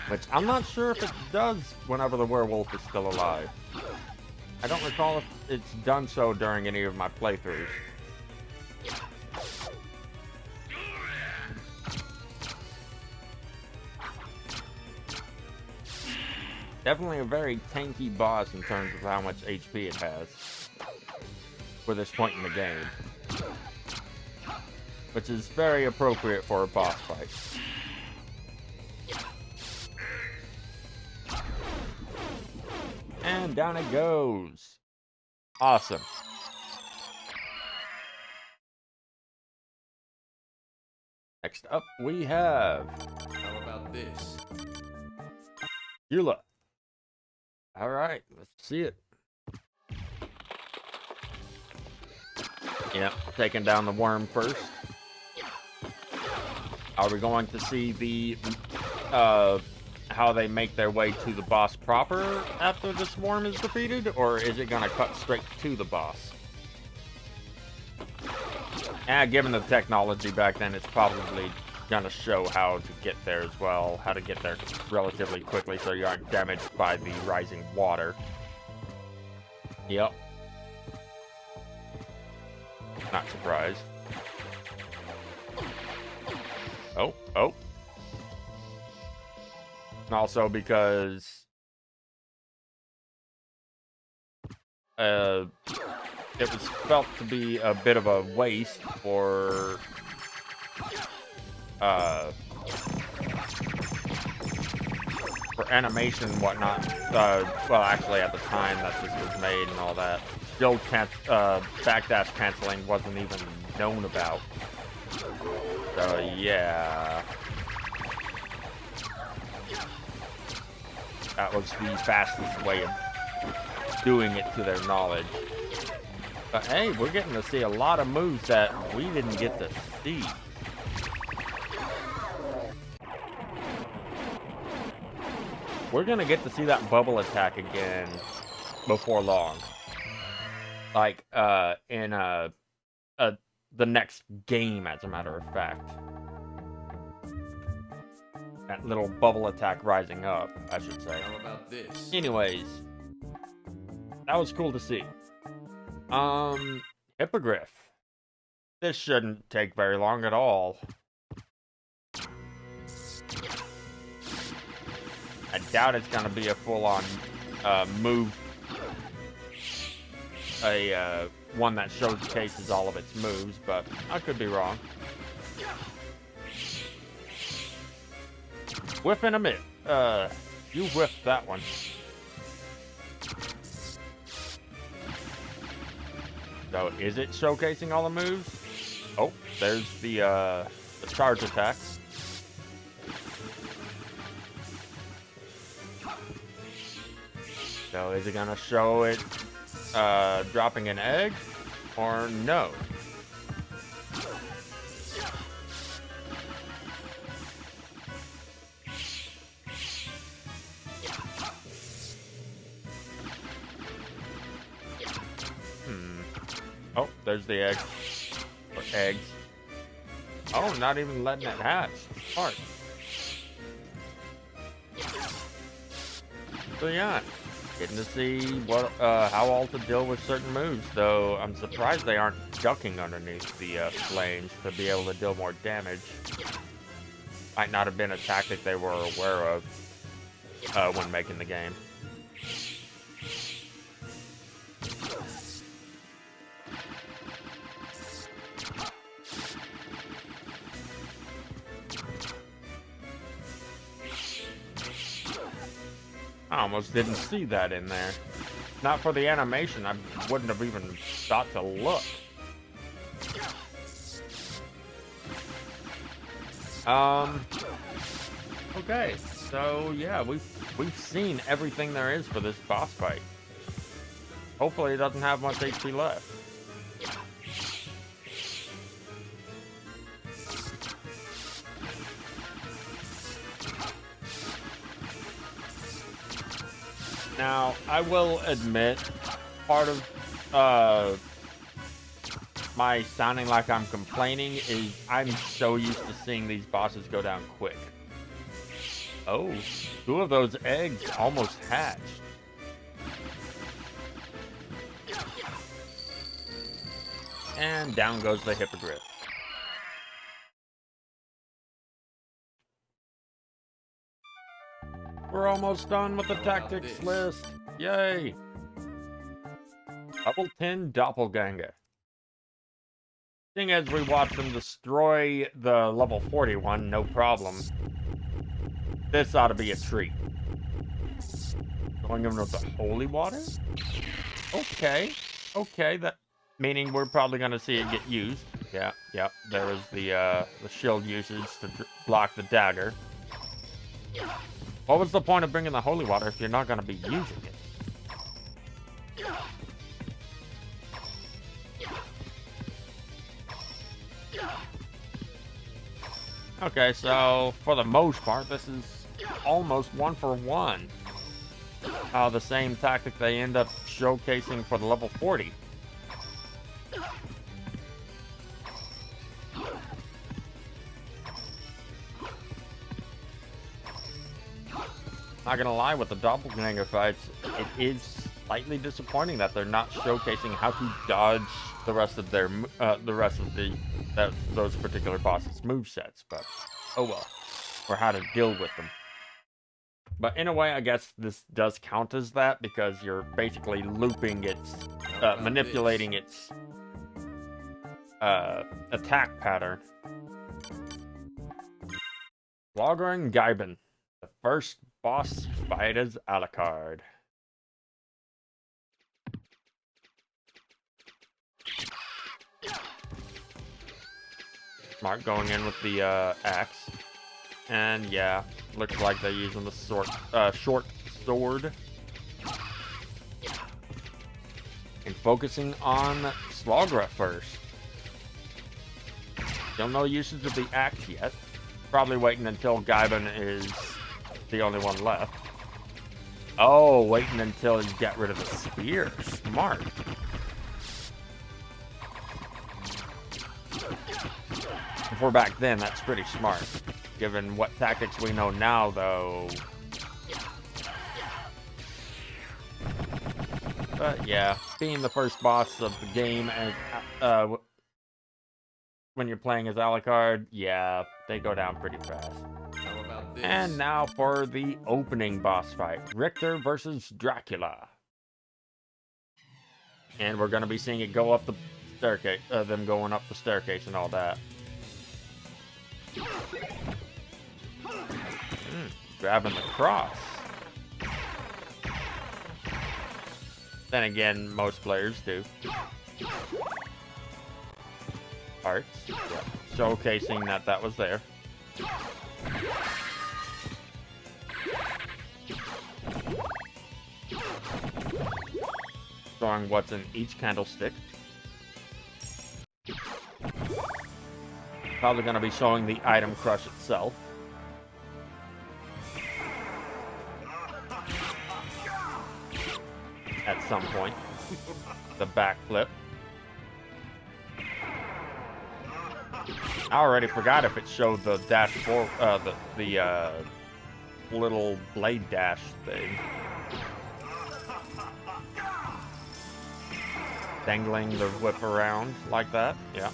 Which I'm not sure if it does whenever the werewolf is still alive. I don't recall if it's done so during any of my playthroughs. Definitely a very tanky boss in terms of how much HP it has for this point in the game. Which is very appropriate for a boss fight. And down it goes. Awesome. Next up we have... How about this? Eula. Alright, let's see it. Yep, taking down the worm first. Are we going to see the, how they make their way to the boss proper after the swarm is defeated? Or is it gonna cut straight to the boss? Given the technology back then, it's probably gonna show how to get there as well. How to get there relatively quickly so you aren't damaged by the rising water. Yep. Not surprised. Oh. And also because it was felt to be a bit of a waste for animation and whatnot. Well, actually at the time that this was made and all that, skill backdash canceling wasn't even known about. So yeah, that was the fastest way of doing it to their knowledge. But hey, we're getting to see a lot of moves that we didn't get to see. We're gonna get to see that bubble attack again before long. Like, in the next game, as a matter of fact. That little bubble attack rising up, I should say. How about this? Anyways, that was cool to see. Hippogriff. This shouldn't take very long at all. I doubt it's gonna be a full-on move, one that showcases all of its moves, but I could be wrong. Whiff and a miss. You whiffed that one. So, is it showcasing all the moves? Oh, there's the charge attacks. So, is it gonna show it dropping an egg, or no? Oh, there's the egg. Or eggs. Oh, not even letting it hatch. Smart. So yeah, getting to see what how all to deal with certain moves, though I'm surprised they aren't ducking underneath the flames to be able to deal more damage. Might not have been a tactic they were aware of when making the game. I almost didn't see that in there. Not for the animation, I wouldn't have even thought to look. Okay, so yeah, we've seen everything there is for this boss fight. Hopefully it doesn't have much HP left. Now, I will admit, part of my sounding like I'm complaining is I'm so used to seeing these bosses go down quick. Oh, 2 of those eggs almost hatched. And down goes the hippogriff. We're almost done with the tactics list. Yay! Level 10 Doppelganger. Seeing as we watch them destroy the level 41, no problem. This ought to be a treat. Going in with the holy water? Okay. Okay, that meaning we're probably gonna see it get used. Yeah, yeah. There is the shield usage to block the dagger. What was the point of bringing the holy water if you're not going to be using it? Okay, so for the most part, this is almost 1-for-1. The same tactic they end up showcasing for the level 40. Not gonna lie, with the doppelganger fights, it is slightly disappointing that they're not showcasing how to dodge the rest of their those particular bosses' movesets. But oh well, or how to deal with them. But in a way, I guess this does count as that because you're basically looping its, manipulating its attack pattern. Logger and Gaibin, the first boss fight is Alucard. Smart going in with the axe. And yeah, looks like they're using the short sword. And focusing on Slagra first. Still no usage of the axe yet. Probably waiting until Gaibin is the only one left. Oh, waiting until you get rid of the spear. Smart. If we're back then, that's pretty smart. Given what tactics we know now, though. But yeah, being the first boss of the game and when you're playing as Alucard, yeah, they go down pretty fast. How about this? And now for the opening boss fight, Richter versus Dracula. And we're gonna be seeing it go up the staircase, them going up the staircase and all that. Grabbing the cross. Then again, most players do. Hearts. Yeah. Showcasing that was there. Showing what's in each candlestick. Probably going to be showing the item crush itself. At some point. The backflip. I already forgot if it showed the dash for the little blade dash thing. Dangling the whip around like that. Yeah.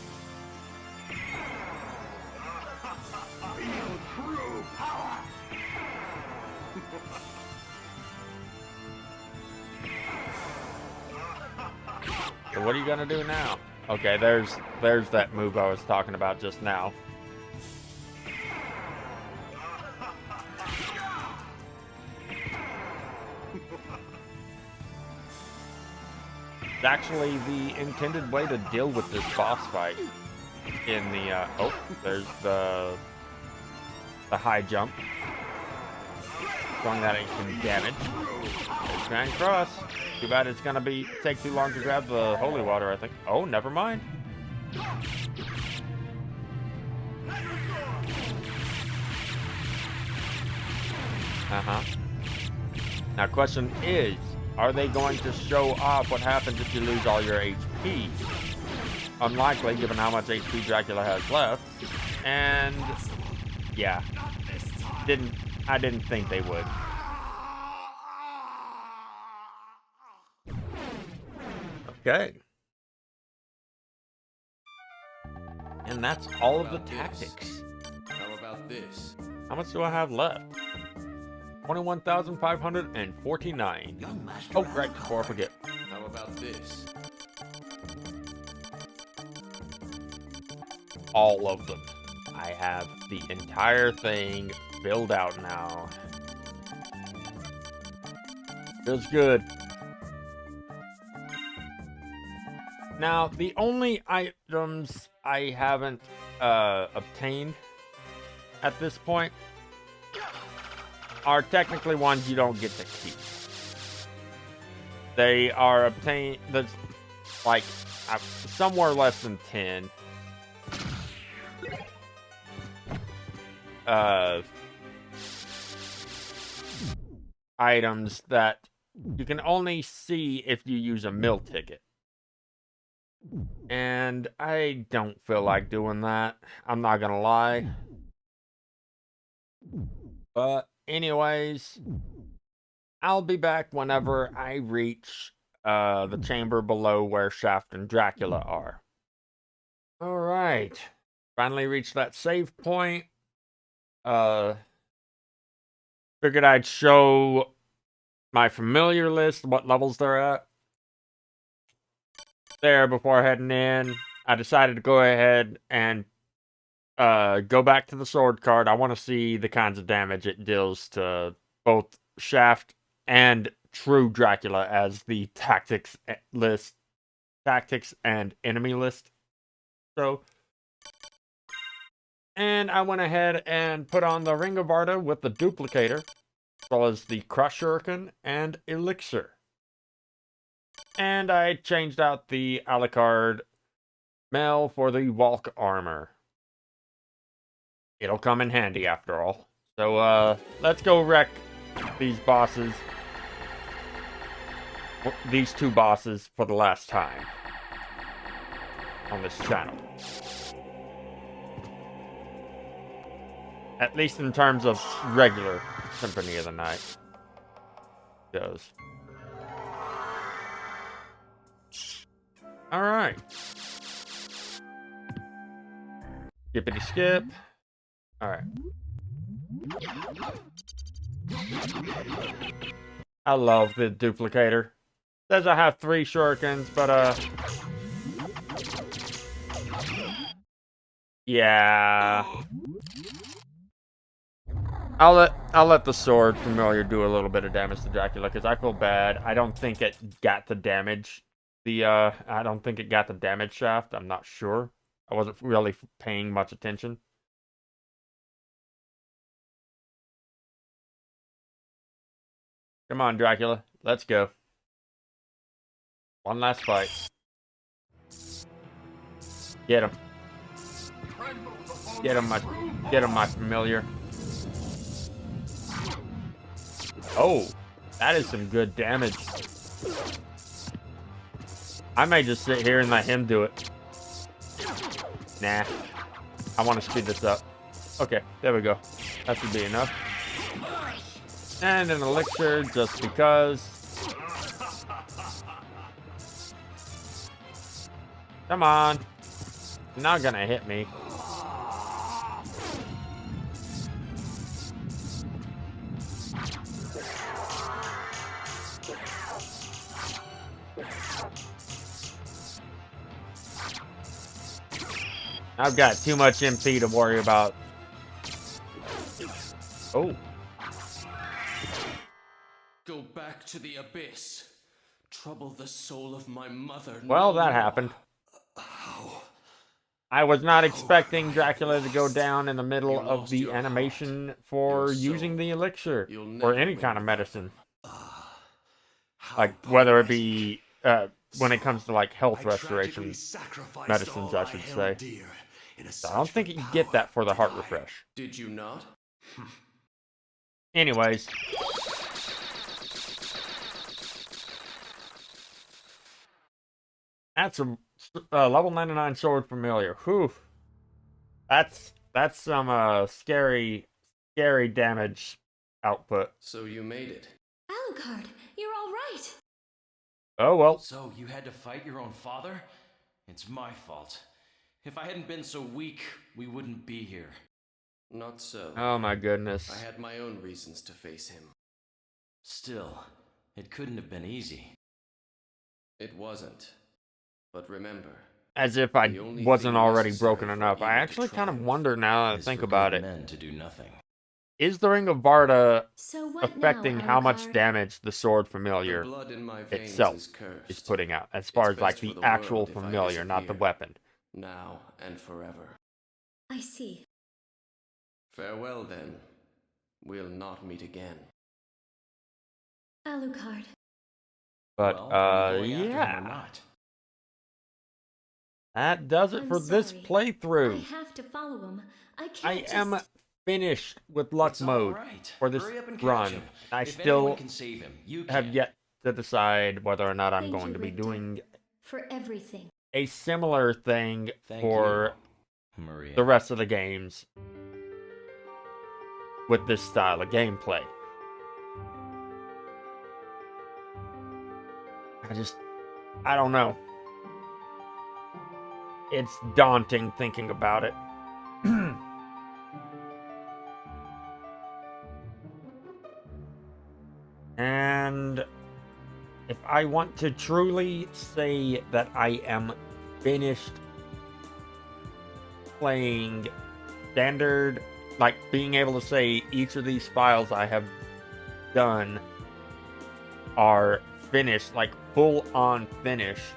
So what are you gonna do now? Okay, there's that move I was talking about just now. It's actually the intended way to deal with this boss fight. In the oh, there's the high jump, showing that it can damage. There's Grand Cross. Too bad it's gonna take too long to grab the holy water, I think. Oh, never mind. Now, question is, are they going to show off what happens if you lose all your HP? Unlikely, given how much HP Dracula has left. And yeah, I didn't think they would. Okay. And that's all of the tactics. How about this? How much do I have left? 21,549. Oh, right, before I forget. How about this? All of them. I have the entire thing filled out now. Feels good. Now, the only items I haven't obtained at this point are technically ones you don't get to keep. They are obtained, that's like somewhere less than 10. Items that you can only see if you use a mill ticket. And I don't feel like doing that. I'm not gonna lie. But anyways, I'll be back whenever I reach the chamber below where Shaft and Dracula are. Alright. Finally reached that save point. Figured I'd show my familiar list, what levels they're at. There, before heading in, I decided to go ahead and go back to the sword card. I want to see the kinds of damage it deals to both Shaft and True Dracula as the tactics and enemy list. So, and I went ahead and put on the Ring of Arda with the Duplicator, as well as the Crush Shuriken and Elixir. And I changed out the Alucard Mail for the Walk Armor. It'll come in handy after all. So, let's go wreck these bosses. These two bosses for the last time on this channel. At least in terms of regular Symphony of the Night goes. Alright. Skippity skip. Alright. I love the duplicator. Says I have 3 shurikens, but yeah. I'll let the sword familiar do a little bit of damage to Dracula because I feel bad. I don't think it got the damage. I don't think it got the damage shaft. I'm not sure. I wasn't really paying much attention. Come on, Dracula. Let's go. One last fight. Get him. Get him, my familiar. Oh, that is some good damage. I may just sit here and let him do it. Nah. I want to speed this up. Okay, there we go. That should be enough. And an elixir, just because. Come on. You're not gonna hit me. I've got too much MP to worry about. Oh. Go back to the abyss. Trouble the soul of my mother. Well, that happened. How? I was not expecting Dracula to go down in the middle of the animation for using the elixir or any kind of medicine. Like, whether it be, when it comes to, like, health restoration medicines, I should say. So I don't think you get that for the heart refresh. Did you not? Anyways. That's a level 99 sword familiar. Whew. That's some scary damage output. So you made it. Alucard, you're all right. Oh well. So you had to fight your own father? It's my fault. If I hadn't been so weak, we wouldn't be here. Not so. Oh my goodness. I had my own reasons to face him. Still, it couldn't have been easy. It wasn't. But remember, as if I wasn't already broken enough. I actually kind of wonder now that I think about it. Men to do nothing. Is the Ring of Varda So what affecting now, how much Alucard? damage the sword familiar the blood in my veins itself is cursed. is putting out? As far It's as like best for the the actual world if I familiar, not the disappear. weapon. Now and forever. I see. Farewell then. We'll not meet again. Alucard. But Well, are you going after him or yeah. not? That does it I'm for this sorry. I playthrough. have to follow him. I I can't am just... finished with luck It's all mode right. for this Hurry up and catch run. him. I If still anyone can save him, you have can. yet to decide whether or not I'm Thank going you, to be Richter, doing for everything. a similar thing Thank for you, Maria. the rest of the games with this style of gameplay. I don't know. It's daunting thinking about it. And if I want to truly say that I am finished playing standard, like being able to say each of these files I have done are finished, like full on finished,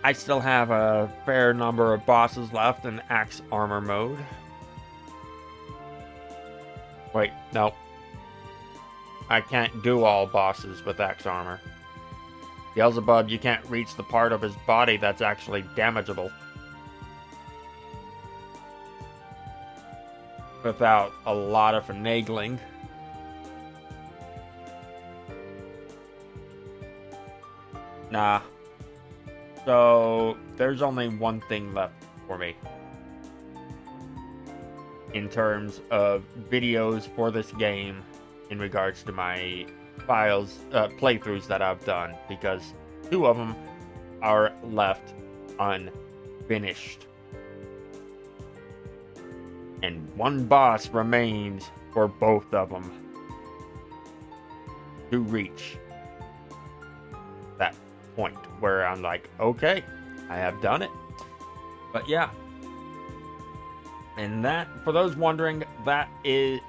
I still have a fair number of bosses left in Axe Armor mode. Wait, no. I can't do all bosses with Axe Armor. Beelzebub, you can't reach the part of his body that's actually damageable without a lot of finagling. Nah. So, there's only one thing left for me in terms of videos for this game in regards to my files, playthroughs that I've done, because 2 of them are left unfinished. And one boss remains for both of them to reach that point where I'm like, okay, I have done it. But yeah. And that, for those wondering, that is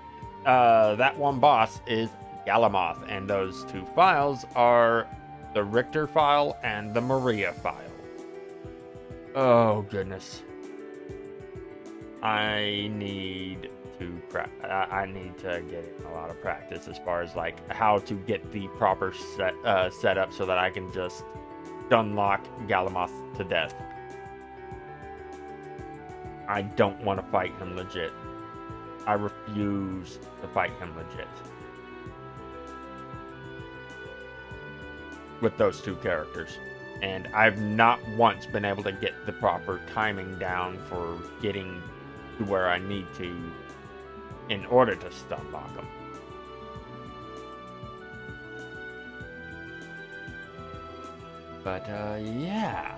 that one boss is Galamoth, and those two files are the Richter file and the Maria file. Oh goodness. I need to get in a lot of practice as far as like how to get the proper setup so that I can just unlock Galamoth to death. I don't want to fight him legit. I refuse to fight him legit with those two characters. And I've not once been able to get the proper timing down for getting to where I need to in order to stun lock them. But yeah.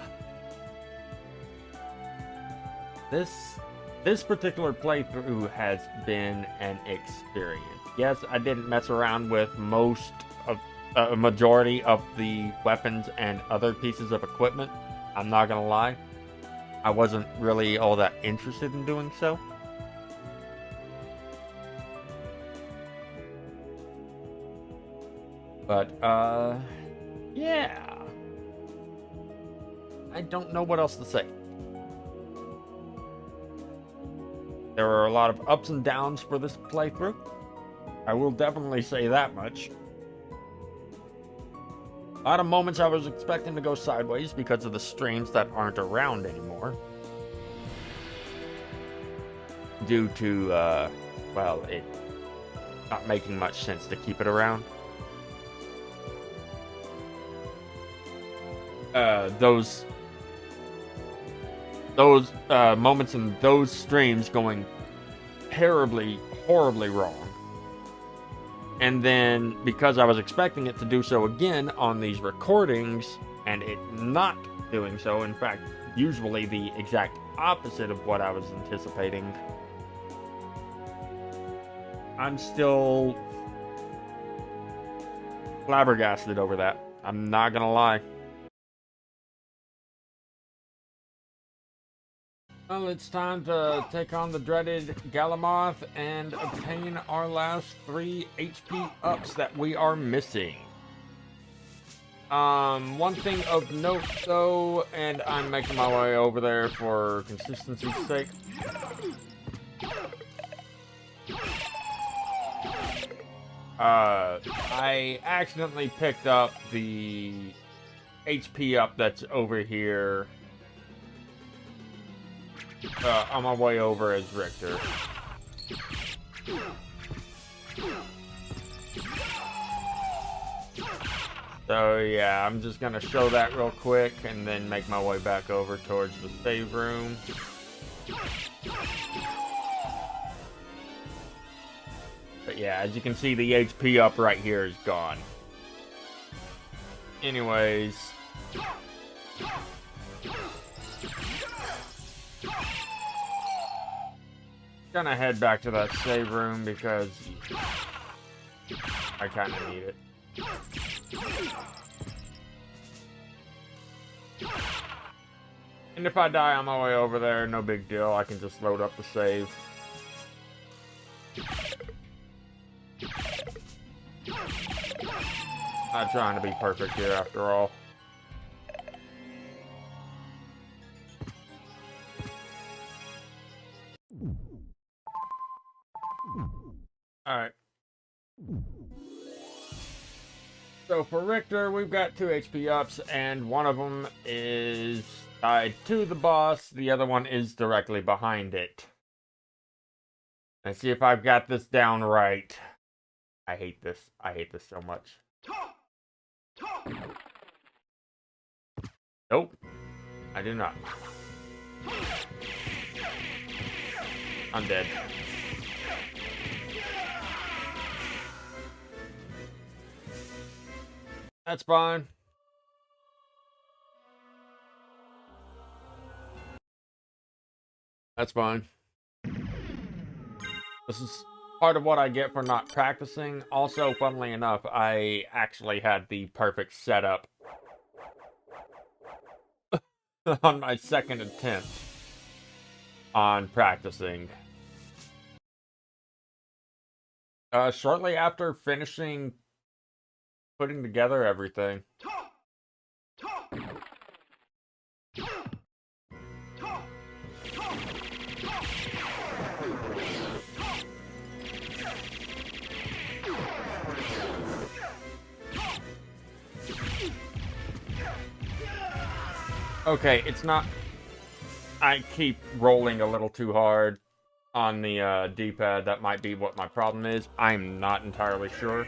This particular playthrough has been an experience. Yes, I didn't mess around with most of a majority of the weapons and other pieces of equipment. I'm not gonna lie. I wasn't really all that interested in doing so. But, yeah. I don't know what else to say. There were a lot of ups and downs for this playthrough. I will definitely say that much. A lot of moments I was expecting to go sideways because of the streams that aren't around anymore. Due to, well, it not making much sense to keep it around. Those moments in those streams going terribly, horribly wrong. And then, because I was expecting it to do so again on these recordings, and it not doing so, in fact, usually the exact opposite of what I was anticipating, I'm still flabbergasted over that. I'm not gonna lie. Well, it's time to take on the dreaded Galamoth and obtain our last 3 HP ups that we are missing. One thing of note though, and I'm making my way over there for consistency's sake. I accidentally picked up the HP up that's over here. On my way over as Richter. So yeah, I'm just gonna show that real quick and then make my way back over towards the save room. But yeah, as you can see, the HP up right here is gone. Anyways. Gonna head back to that save room because I kind of need it. And if I die on my way over there, no big deal. I can just load up the save. Not trying to be perfect here after all. Alright. So for Richter, we've got 2 HP ups, and one of them is tied to the boss. The other one is directly behind it. Let's see if I've got this down right. I hate this. I hate this so much. Nope. I do not. I'm dead. That's fine. That's fine. This is part of what I get for not practicing. Also, funnily enough, I actually had the perfect setup on my second attempt on practicing. Shortly after finishing putting together everything. Okay, it's not... I keep rolling a little too hard on the D-pad. That might be what my problem is. I'm not entirely sure.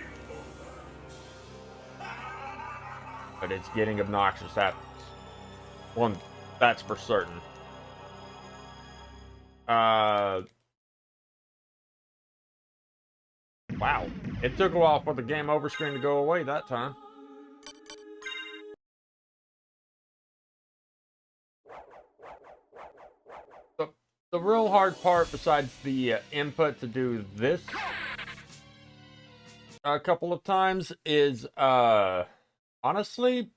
But it's getting obnoxious. That's for certain. Wow. It took a while for the game over screen to go away that time. The real hard part, besides the input to do this a couple of times, is, honestly...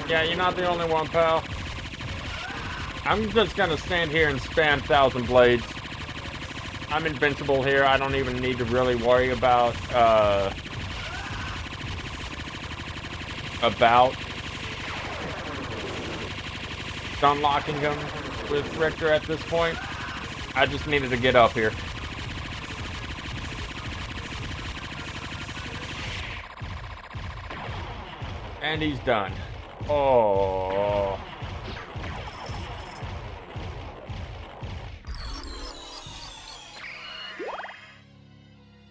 Yeah, you're not the only one, pal. I'm just gonna stand here and spam 1,000 blades. I'm invincible here. I don't even need to really worry about unlocking him with Richter at this point. I just needed to get up here. And he's done. Oh.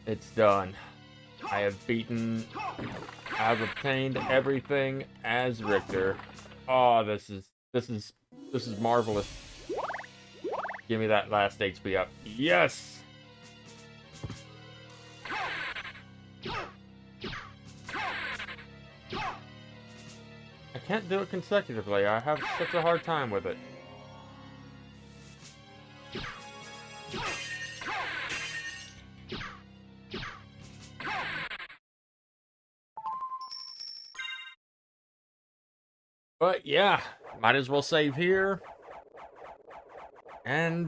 It's done. I have obtained everything as Richter. Oh, this is marvelous. Give me that last HP up. Yes! I can't do it consecutively. I have such a hard time with it. But yeah, might as well save here. And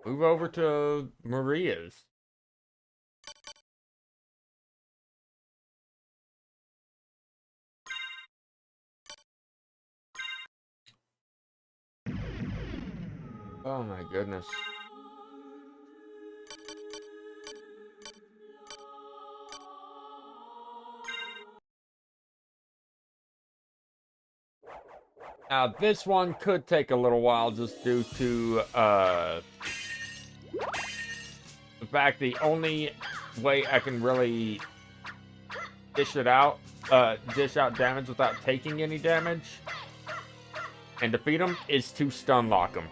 move over to Maria's. Oh my goodness. Now, this one could take a little while just due to the fact the only way I can really dish out damage without taking any damage and defeat him is to stun lock him.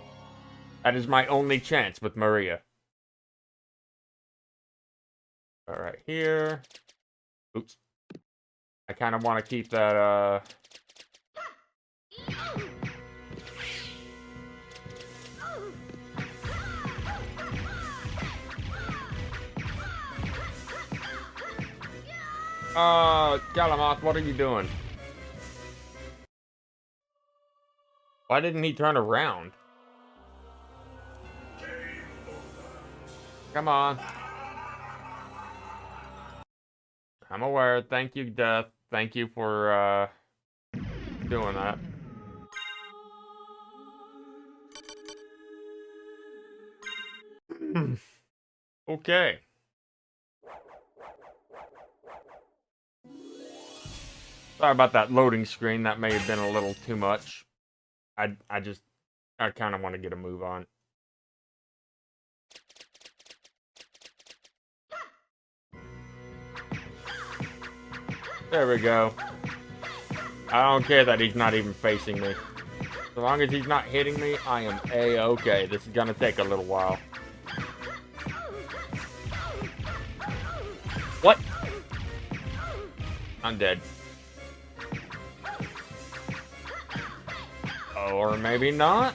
That is my only chance with Maria. All right, here. Oops. I kind of want to keep that, Galamoth, what are you doing? Why didn't he turn around? Come on. I'm aware. Thank you, Death. Thank you for, doing that. Okay. Sorry about that loading screen. That may have been a little too much. I kind of want to get a move on. There we go. I don't care that he's not even facing me. As long as he's not hitting me, I am A-okay. This is gonna take a little while. What? I'm dead. Or maybe not?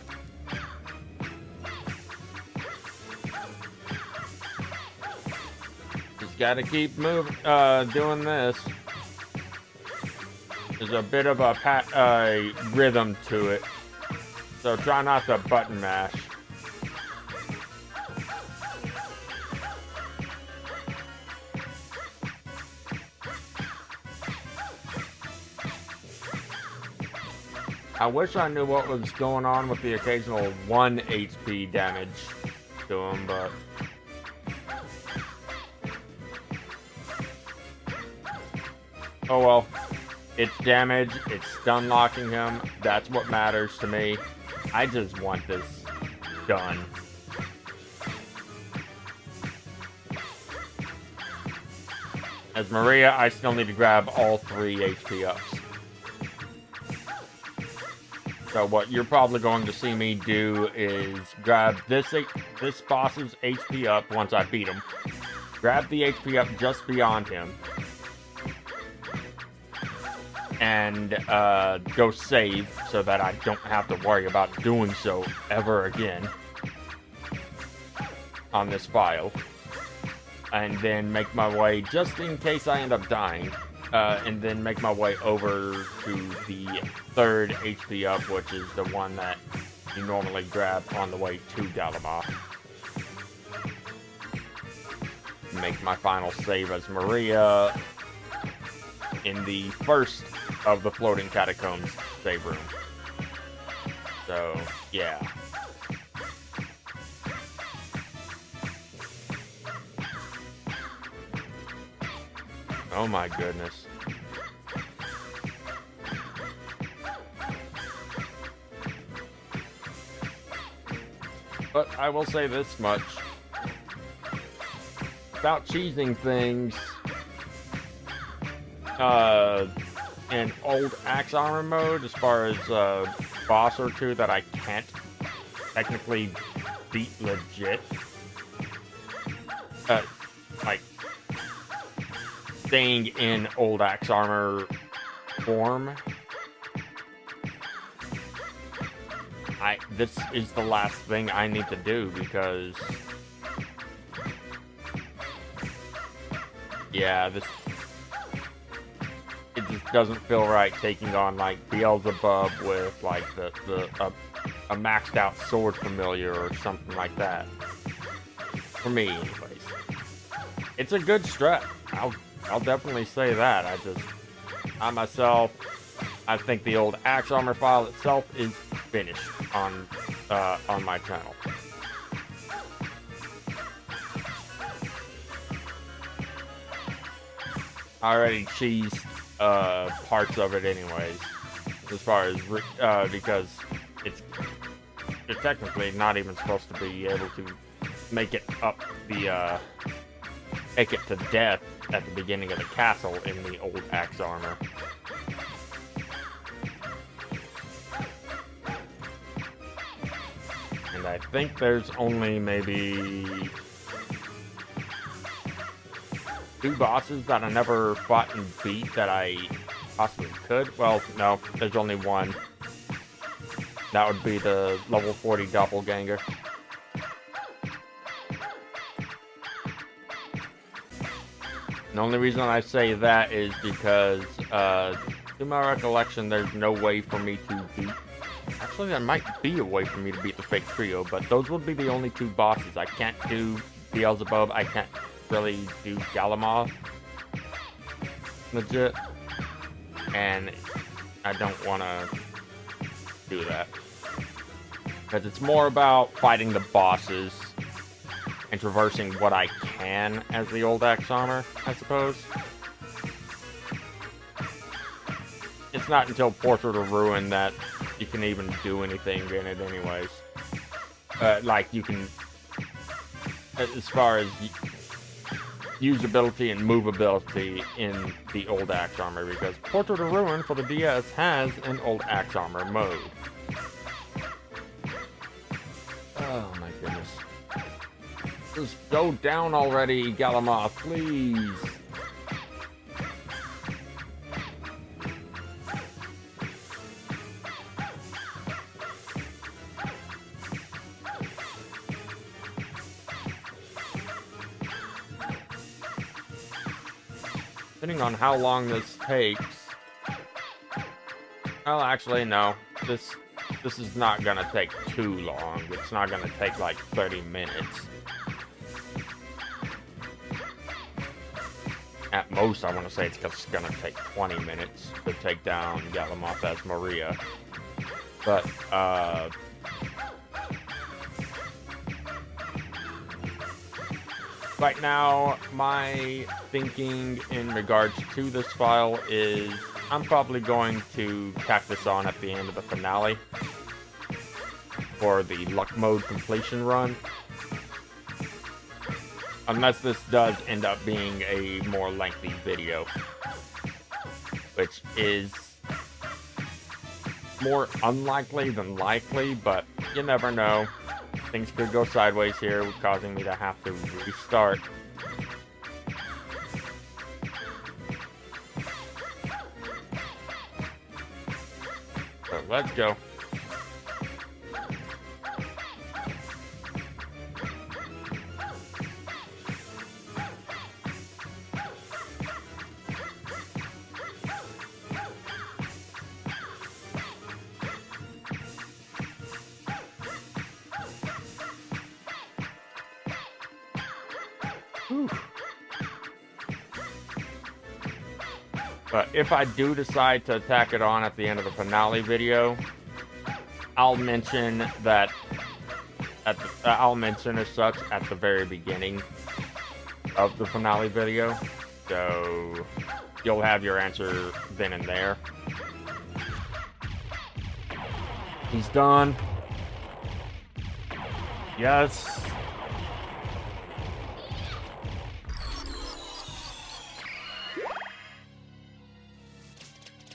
Just gotta keep moving, doing this. There's a bit of a rhythm to it. So try not to button mash. I wish I knew what was going on with the occasional 1 HP damage to him, but... oh well. It's damage, it's stun locking him, that's what matters to me. I just want this done. As Maria, I still need to grab all 3 HP ups. So what you're probably going to see me do is grab this boss's HP up once I beat him. Grab the HP up just beyond him. And go save so that I don't have to worry about doing so ever again on this file. And then make my way, just in case I end up dying, and then make my way over to the 3rd HP up, which is the one that you normally grab on the way to Gallimard. Make my final save as Maria in the first of the floating catacombs save room. So, yeah. Oh my goodness. But I will say this much. About cheesing things, in old axe armor mode, as far as a boss or two that I can't technically beat legit. Like, staying in old axe armor form. This is the last thing I need to do, because yeah, it just doesn't feel right taking on like Beelzebub with like a maxed out sword familiar or something like that. For me, anyways. It's a good strat. I'll definitely say that. I myself, I think the old axe armor file itself is finished on my channel. I already cheesed parts of it anyways, as far as because you're technically not even supposed to be able to make it up make it to death at the beginning of the castle in the old axe armor. And I think there's only maybe 2 bosses that I never fought and beat that I possibly could. Well, no, there's only one. That would be the level 40 doppelganger. The only reason I say that is because, to my recollection, there's no way for me to beat... Actually, there might be a way for me to beat the fake trio, but those would be the only 2 bosses. I can't do Beelzebub, I can't really do Gallimard legit, and I don't want to do that, because it's more about fighting the bosses and traversing what I can as the old axe armor, I suppose. It's not until Portrait of Ruin that you can even do anything in it anyways. Like, you can, as far as usability and movability in the old Axe Armor, because Portrait of Ruin for the DS has an old Axe Armor mode. Oh my goodness. Just go down already, Galamoth, please. Depending on how long this takes. Well, actually, no. This is not gonna take too long. It's not gonna take like 30 minutes. At most, I want to say it's just gonna take 20 minutes to take down Galamoth as Maria. But, right now, my thinking in regards to this file is I'm probably going to tack this on at the end of the finale for the luck mode completion run. Unless this does end up being a more lengthy video, which is more unlikely than likely, but you never know. Things could go sideways here, causing me to have to restart. So let's go. But if I do decide to tack it on at the end of the finale video, I'll mention that I'll mention as such at the very beginning of the finale video, so you'll have your answer then and there. He's done. Yes.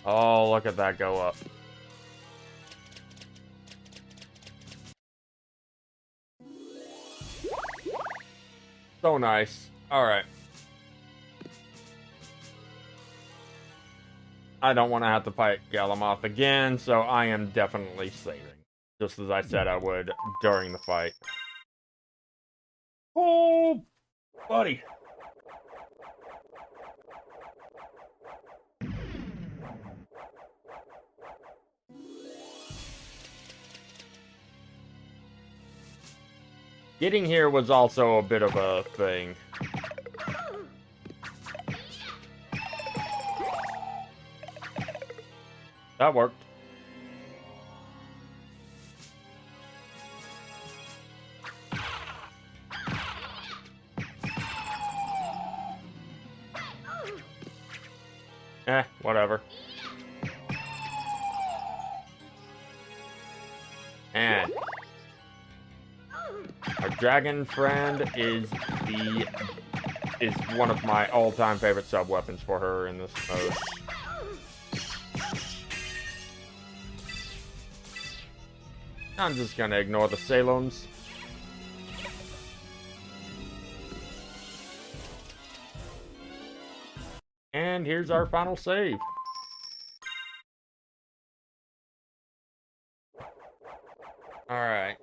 Oh, look at that go up. So nice. Alright. I don't want to have to fight Galamoth again, so I am definitely saving. Just as I said I would during the fight. Oh, buddy. Getting here was also a bit of a thing. That worked. Whatever. And our dragon friend is one of my all-time favorite sub-weapons for her in this mode. I'm just gonna ignore the Saloms. And here's our final save. Alright.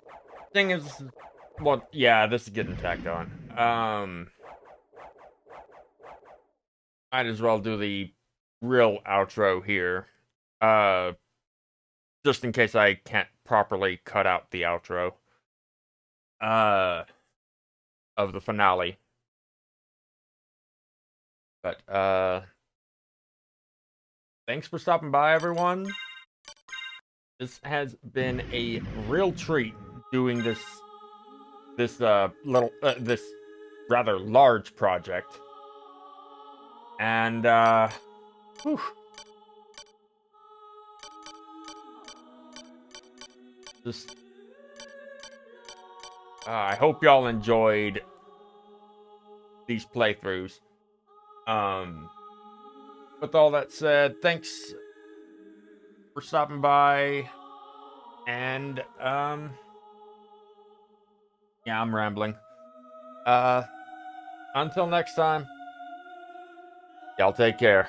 Thing is, well, yeah, this is getting tacked on. Might as well do the real outro here. Just in case I can't properly cut out the outro. Of the finale. But, thanks for stopping by, everyone. This has been a real treat doing this rather large project. And, whew. Just, I hope y'all enjoyed these playthroughs. With all that said, thanks for stopping by, and yeah, I'm rambling. Until next time, y'all take care.